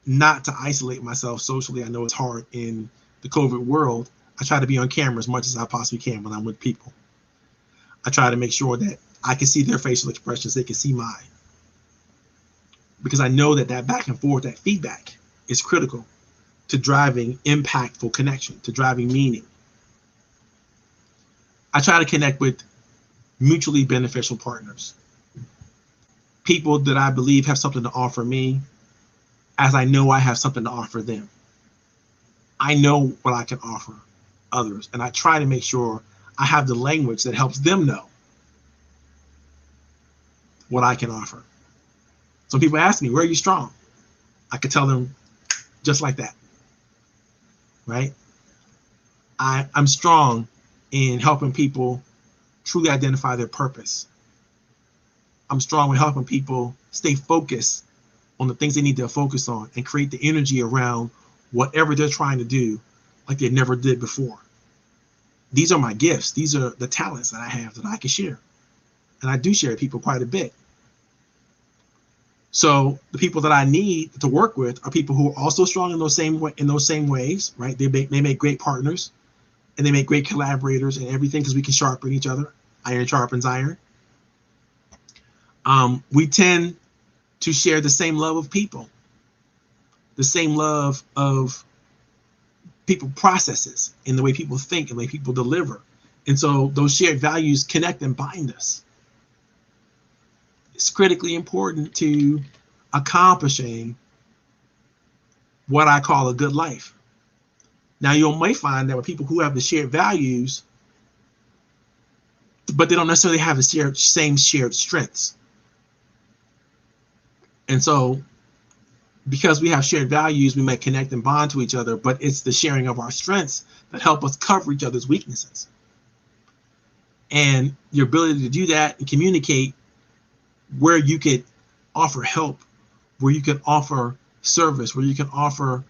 not to isolate myself socially. I know it's hard in the COVID world. I try to be on camera as much as I possibly can when I'm with people. I try to make sure that I can see their facial expressions, they can see mine. Because I know that that back and forth, that feedback is critical to driving impactful connection, to driving meaning. I try to connect with mutually beneficial partners, people that I believe have something to offer me, as I know I have something to offer them. I know what I can offer others, and I try to make sure I have the language that helps them know what I can offer. So people ask me, where are you strong? I could tell them just like that, right? I'm strong in helping people truly identify their purpose. I'm strong with helping people stay focused on the things they need to focus on and create the energy around whatever they're trying to do like they never did before. These are my gifts. These are the talents that I have that I can share. And I do share with people quite a bit. So the people that I need to work with are people who are also strong in those same ways, right? They make great partners, and they make great collaborators and everything, because we can sharpen each other. Iron sharpens iron. We tend to share the same love of people, the same love of people processes, in the way people think and the way people deliver. And so those shared values connect and bind us. It's critically important to accomplishing what I call a good life. Now, you may find that with people who have the shared values, but they don't necessarily have the same shared strengths. And so, because we have shared values, we may connect and bond to each other, but it's the sharing of our strengths that help us cover each other's weaknesses. And your ability to do that and communicate where you could offer help, where you can offer service, where you can offer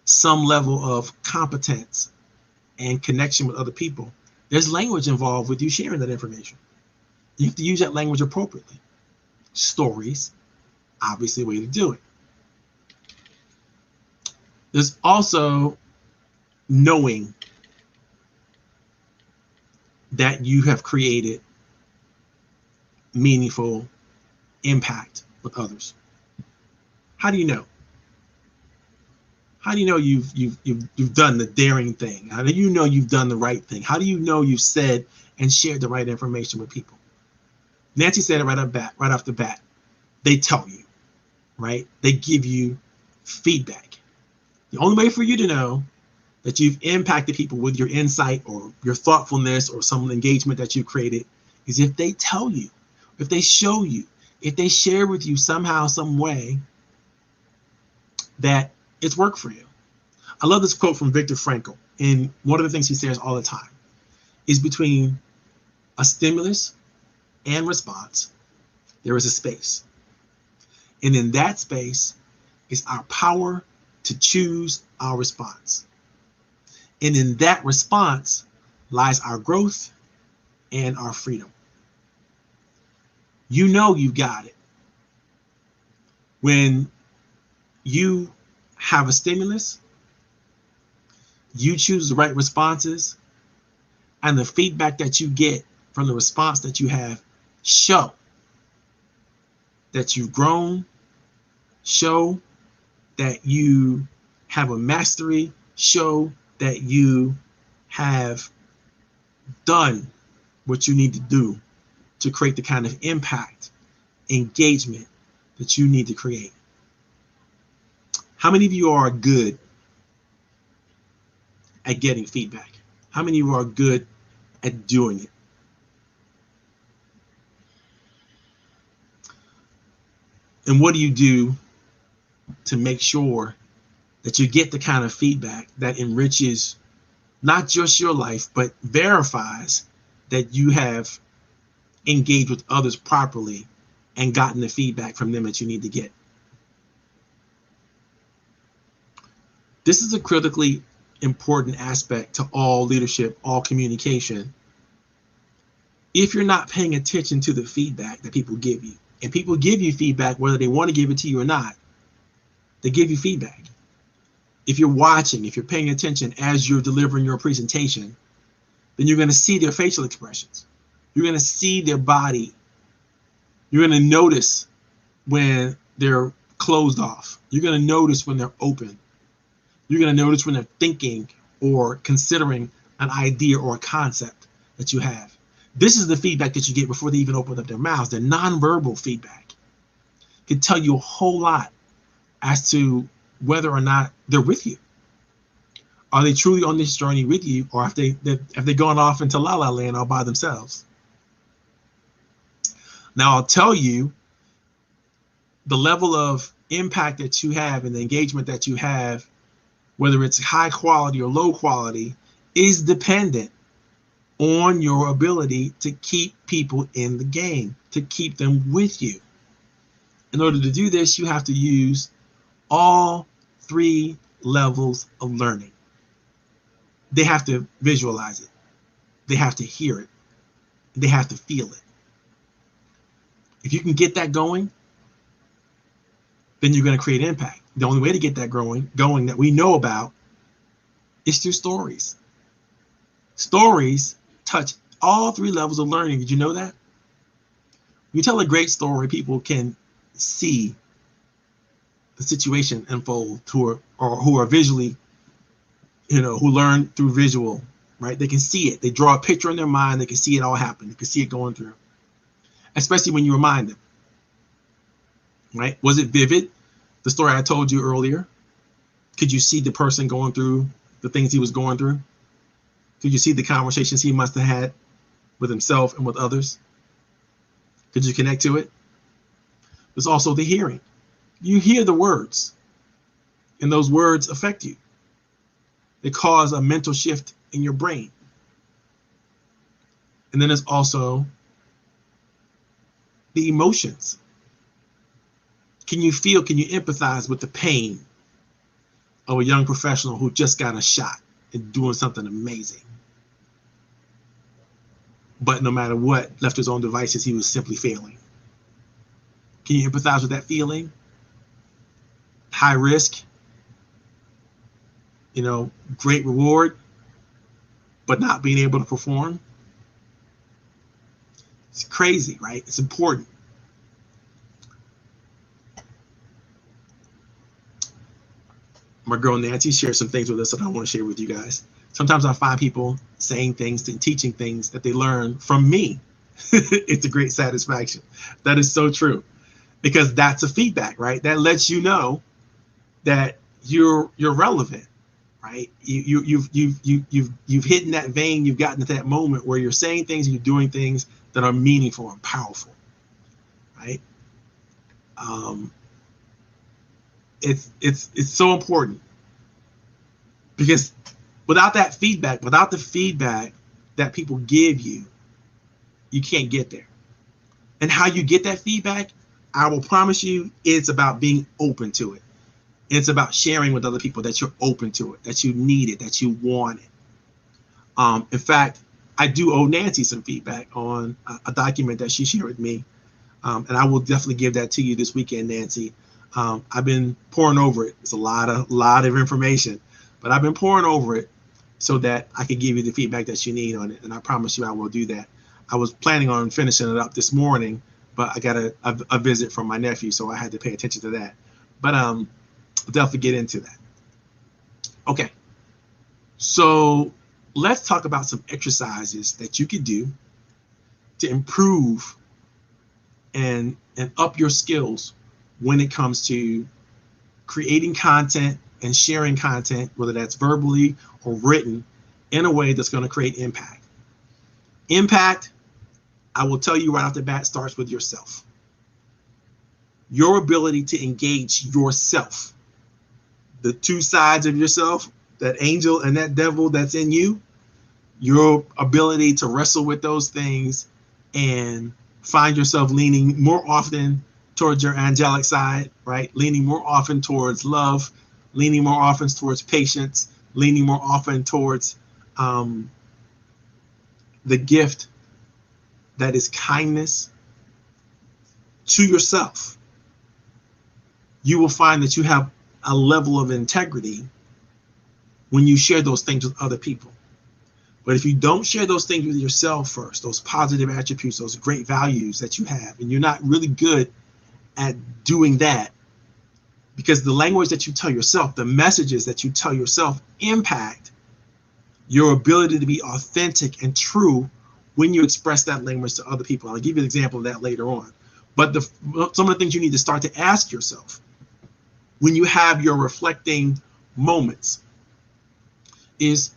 some level of competence and connection with other people. There's language involved with you sharing that information. You have to use that language appropriately. Stories, obviously, a way to do it. There's also knowing that you have created meaningful impact with others. How do you know? How do you know you've done the daring thing? How do you know you've done the right thing? How do you know you've said and shared the right information with people? Nancy said it right off the bat. They tell you, right? They give you feedback. The only way for you to know that you've impacted people with your insight or your thoughtfulness or some engagement that you've created is if they tell you, if they show you, if they share with you somehow, some way that it's worked for you. I love this quote from Viktor Frankl. And one of the things he says all the time is, between a stimulus and response, there is a space. And in that space is our power to choose our response. And in that response lies our growth and our freedom. You know you've got it when you have a stimulus, you choose the right responses, and the feedback that you get from the response that you have show that you've grown, show that you have a mastery, show that you have done what you need to do to create the kind of impact, engagement that you need to create. How many of you are good at getting feedback? How many of you are good at doing it? And what do you do to make sure that you get the kind of feedback that enriches not just your life, but verifies that you have engaged with others properly and gotten the feedback from them that you need to get? This is a critically important aspect to all leadership, all communication. If you're not paying attention to the feedback that people give you, and people give you feedback whether they want to give it to you or not, they give you feedback. If you're watching, if you're paying attention as you're delivering your presentation, then you're going to see their facial expressions. You're going to see their body. You're going to notice when they're closed off. You're going to notice when they're open. You're going to notice when they're thinking or considering an idea or a concept that you have. This is the feedback that you get before they even open up their mouths. The nonverbal feedback can tell you a whole lot as to whether or not they're with you. Are they truly on this journey with you, or have they gone off into la la land all by themselves? Now, I'll tell you, the level of impact that you have and the engagement that you have, whether it's high quality or low quality, is dependent on your ability to keep people in the game, to keep them with you. In order to do this, you have to use all 3 levels of learning. They have to visualize it. They have to hear it. They have to feel it. If you can get that going, then you're going to create impact. The only way to get that going that we know about is through stories. Stories touch all 3 levels of learning. Did you know that? When you tell a great story, people can see the situation unfold who are visually, who learn through visual, right? They can see it. They draw a picture in their mind. They can see it all happen. They can see it going through, especially when you remind them, right? Was it vivid? The story I told you earlier. Could you see the person going through the things he was going through? Could you see the conversations he must have had with himself and with others? Could you connect to it? There's also the hearing. You hear the words, and those words affect you. They cause a mental shift in your brain. And then there's also the emotions. Can you empathize with the pain of a young professional who just got a shot and doing something amazing? But no matter what, left to his own devices, he was simply failing. Can you empathize with that feeling? High risk, great reward, but not being able to perform. It's crazy, right? It's important. My girl Nancy shared some things with us that I want to share with you guys. Sometimes I find people saying things and teaching things that they learn from me. It's a great satisfaction. That is so true, because that's a feedback, right? That lets you know that you're relevant, right? You've hit in that vein. You've gotten to that moment where you're saying things and you're doing things that are meaningful and powerful, right? It's so important, because without that feedback, without the feedback that people give you, you can't get there. And how you get that feedback, I will promise you, it's about being open to it. It's about sharing with other people that you're open to it, that you need it, that you want it. In fact, I do owe Nancy some feedback on a document that she shared with me. And I will definitely give that to you this weekend, Nancy. I've been pouring over it. It's a lot of information, but I've been pouring over it so that I can give you the feedback that you need on it. And I promise you I will do that. I was planning on finishing it up this morning, but I got a visit from my nephew, so I had to pay attention to that. But I'll definitely get into that. Okay, so let's talk about some exercises that you could do to improve and up your skills when it comes to creating content and sharing content, whether that's verbally or written, in a way that's going to create impact. Impact, I will tell you right off the bat, starts with yourself. Your ability to engage yourself. The 2 sides of yourself, that angel and that devil that's in you, your ability to wrestle with those things and find yourself leaning more often towards your angelic side, right? Leaning more often towards love, leaning more often towards patience, leaning more often towards the gift that is kindness to yourself, you will find that you have a level of integrity when you share those things with other people. But if you don't share those things with yourself first, those positive attributes, those great values that you have, and you're not really good at doing that, because the language that you tell yourself, the messages that you tell yourself impact your ability to be authentic and true when you express that language to other people. I'll give you an example of that later on. But some of the things you need to start to ask yourself when you have your reflecting moments is,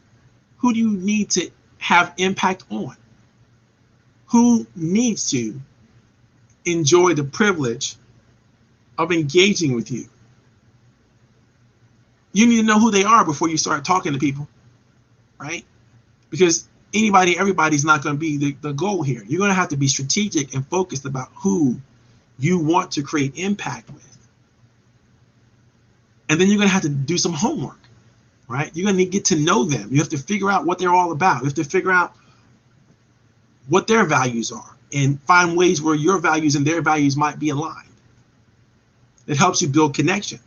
who do you need to have impact on? Who needs to enjoy the privilege of engaging with you? You need to know who they are before you start talking to people, right? Because everybody's not going to be the goal here. You're going to have to be strategic and focused about who you want to create impact with. And then you're going to have to do some homework, right? You're going to get to know them. You have to figure out what they're all about. You have to figure out what their values are and find ways where your values and their values might be aligned. It helps you build connection.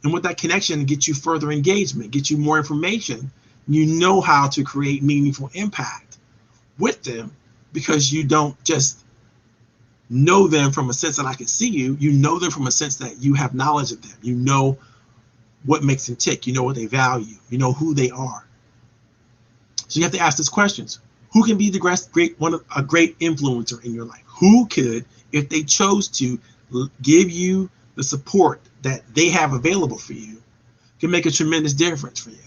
And with that connection, gets you further engagement, gets you more information. You know how to create meaningful impact with them, because you don't just know them from a sense that I can see you. You know them from a sense that you have knowledge of them. You know what makes them tick. You know what they value. You know who they are. So you have to ask these questions. Who can be a great influencer in your life? Who could, if they chose to, give you the support that they have available for you, can make a tremendous difference for you?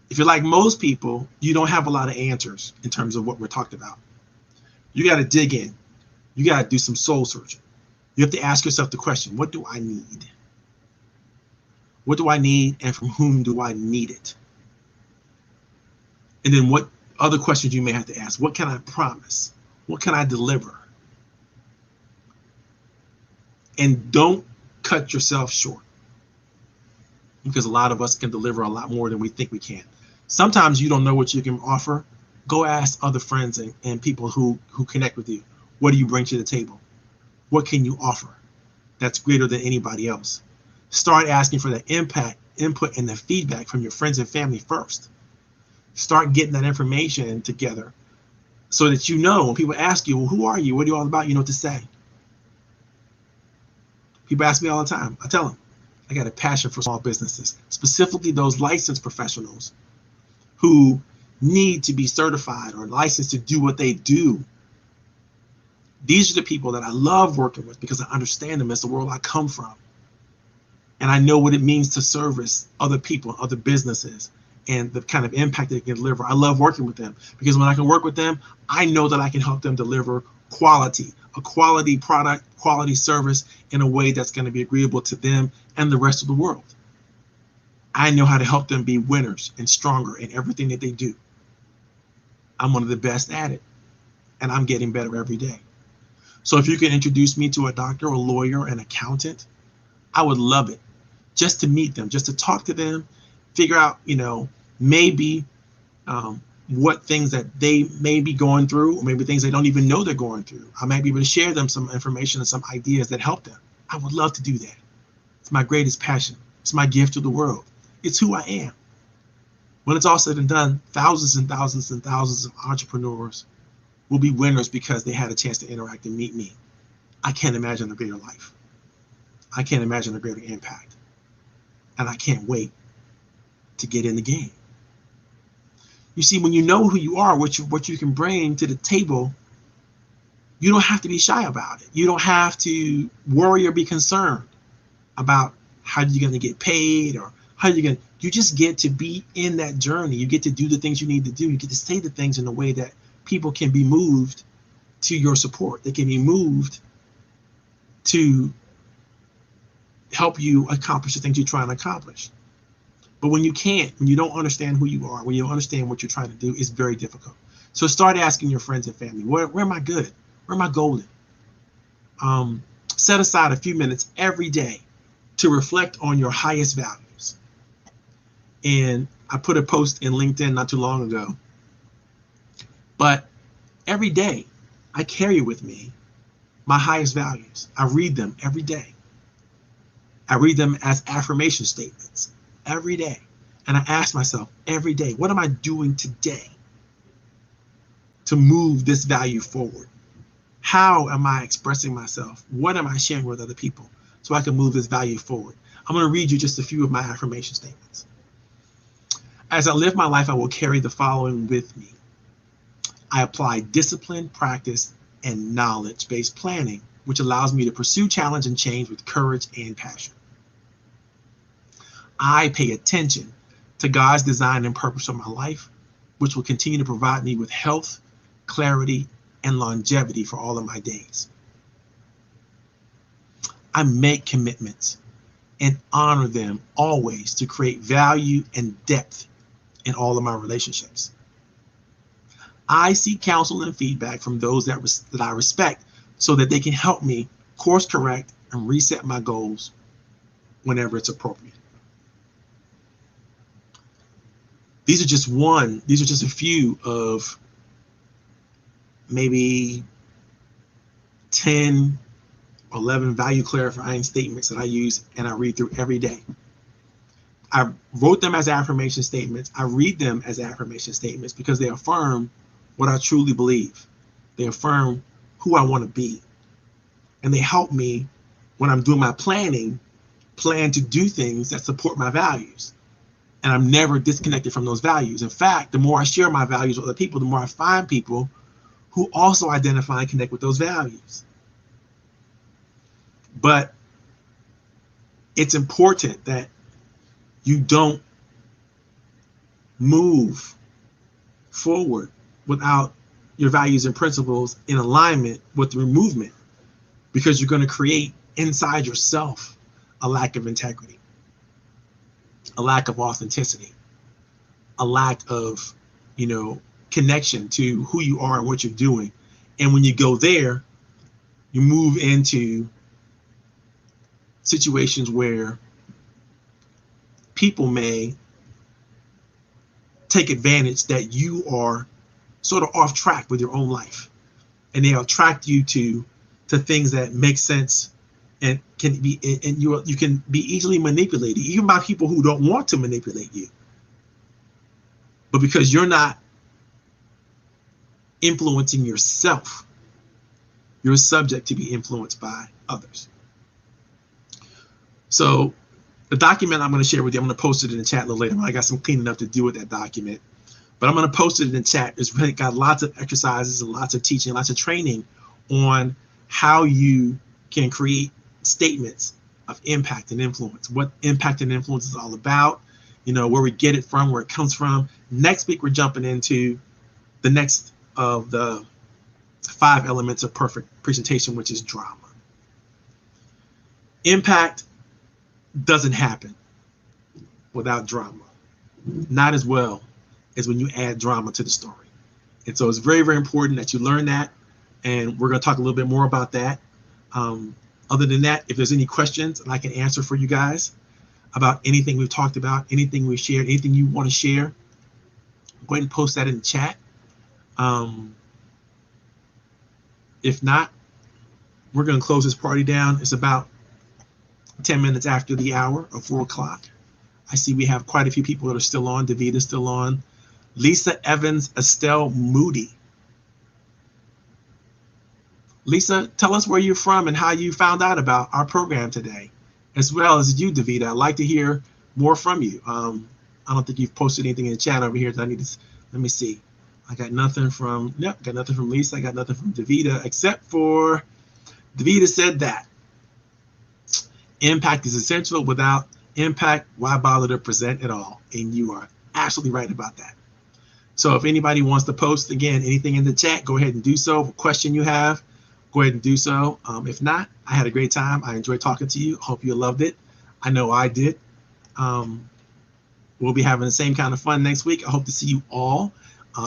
If you're like most people, you don't have a lot of answers in terms of what we're talking about. You got to dig in. You got to do some soul searching. You have to ask yourself the question, what do I need? What do I need, and from whom do I need it? And then what other questions you may have to ask? What can I promise? What can I deliver? And don't cut yourself short, because a lot of us can deliver a lot more than we think we can. Sometimes you don't know what you can offer. Go ask other friends and people who connect with you. What do you bring to the table? What can you offer that's greater than anybody else? Start asking for the input, and the feedback from your friends and family first. Start getting that information together so that you know when people ask you, well, who are you? What are you all about? You know what to say. People ask me all the time. I tell them, I got a passion for small businesses, specifically those licensed professionals who need to be certified or licensed to do what they do. These are the people that I love working with, because I understand them as the world I come from. And I know what it means to service other people, other businesses, and the kind of impact they can deliver. I love working with them, because when I can work with them, I know that I can help them deliver a quality product, quality service in a way that's going to be agreeable to them and the rest of the world. I know how to help them be winners and stronger in everything that they do. I'm one of the best at it, and I'm getting better every day. So if you can introduce me to a doctor, a lawyer, an accountant, I would love it. Just to meet them, just to talk to them, figure out, maybe what things that they may be going through, or maybe things they don't even know they're going through. I might be able to share them some information and some ideas that help them. I would love to do that. It's my greatest passion. It's my gift to the world. It's who I am. When it's all said and done, thousands and thousands and thousands of entrepreneurs will be winners because they had a chance to interact and meet me. I can't imagine a greater life. I can't imagine a greater impact. And I can't wait to get in the game. You see, when you know who you are, what you can bring to the table, you don't have to be shy about it. You don't have to worry or be concerned about how you're going to get paid or how you're going to. You just get to be in that journey. You get to do the things you need to do. You get to say the things in a way that people can be moved to your support. They can be moved to help you accomplish the things you're trying to accomplish. But when you can't, when you don't understand who you are, when you don't understand what you're trying to do, it's very difficult. So start asking your friends and family, where am I good? Where am I golden? Set aside a few minutes every day to reflect on your highest values. And I put a post in LinkedIn not too long ago. But every day I carry with me my highest values. I read them every day. I read them as affirmation statements every day. And I ask myself every day, what am I doing today to move this value forward? How am I expressing myself? What am I sharing with other people so I can move this value forward? I'm going to read you just a few of my affirmation statements. As I live my life, I will carry the following with me. I apply discipline, practice, and knowledge-based planning, which allows me to pursue challenge and change with courage and passion. I pay attention to God's design and purpose for my life, which will continue to provide me with health, clarity, and longevity for all of my days. I make commitments and honor them always to create value and depth in all of my relationships. I seek counsel and feedback from those that I respect so that they can help me course correct and reset my goals whenever it's appropriate. These are just a few of maybe 10 or 11 value clarifying statements that I use and I read through every day. I wrote them as affirmation statements. I read them as affirmation statements because they affirm what I truly believe. They affirm who I want to be. And they help me when I'm doing my plan to do things that support my values. And I'm never disconnected from those values. In fact, the more I share my values with other people, the more I find people who also identify and connect with those values. But it's important that you don't move forward without your values and principles in alignment with the movement, because you're going to create inside yourself a lack of integrity, a lack of authenticity, a lack of, connection to who you are and what you're doing. And when you go there, you move into situations where people may take advantage that you are sort of off track with your own life, and they attract you to things that make sense and can be, and you can be easily manipulated, even by people who don't want to manipulate you. But because you're not influencing yourself, you're subject to be influenced by others. So the document I'm going to share with you, I'm going to post it in the chat a little later. I got some cleaning up to do with that document, but I'm going to post it in the chat. It's really got lots of exercises and lots of teaching, lots of training on how you can create statements of impact and influence, what impact and influence is all about, where we get it from, where it comes from. Next week, we're jumping into the next of the 5 elements of perfect presentation, which is drama. Impact doesn't happen without drama, not as well as when you add drama to the story. And so it's very, very important that you learn that. And we're going to talk a little bit more about that. Other than that, if there's any questions and I can answer for you guys about anything we've talked about, anything we've shared, anything you want to share, go ahead and post that in the chat. If not, we're going to close this party down. It's about 10 minutes after the hour of 4 o'clock. I see we have quite a few people that are still on. Davita's still on. Lisa Evans, Estelle Moody. Lisa, tell us where you're from and how you found out about our program today, as well as you, Davita. I'd like to hear more from you. I don't think you've posted anything in the chat over here that I need to, let me see. I got nothing from, got nothing from Lisa. I got nothing from Davita, except for Davita said that impact is essential. Without impact, why bother to present at all? And you are absolutely right about that. So if anybody wants to post, again, anything in the chat, go ahead and do so. If a question you have, go ahead and do so. If not, I had a great time. I enjoyed talking to you. Hope you loved it. I know I did. We'll be having the same kind of fun next week. I hope to see you all.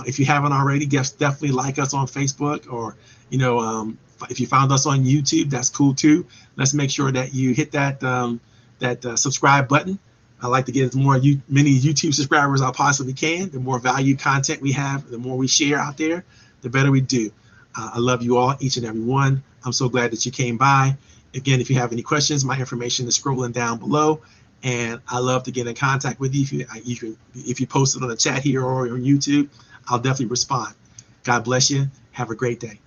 If you haven't already, definitely like us on Facebook, or, if you found us on YouTube, that's cool too. Let's make sure that you hit that that subscribe button. I like to get as many YouTube subscribers as I possibly can. The more value content we have, the more we share out there, the better we do. I love you all, each and every one. I'm so glad that you came by. Again, if you have any questions, my information is scrolling down below, and I love to get in contact with you. If you post it on the chat here or on YouTube, I'll definitely respond. God bless you. Have a great day.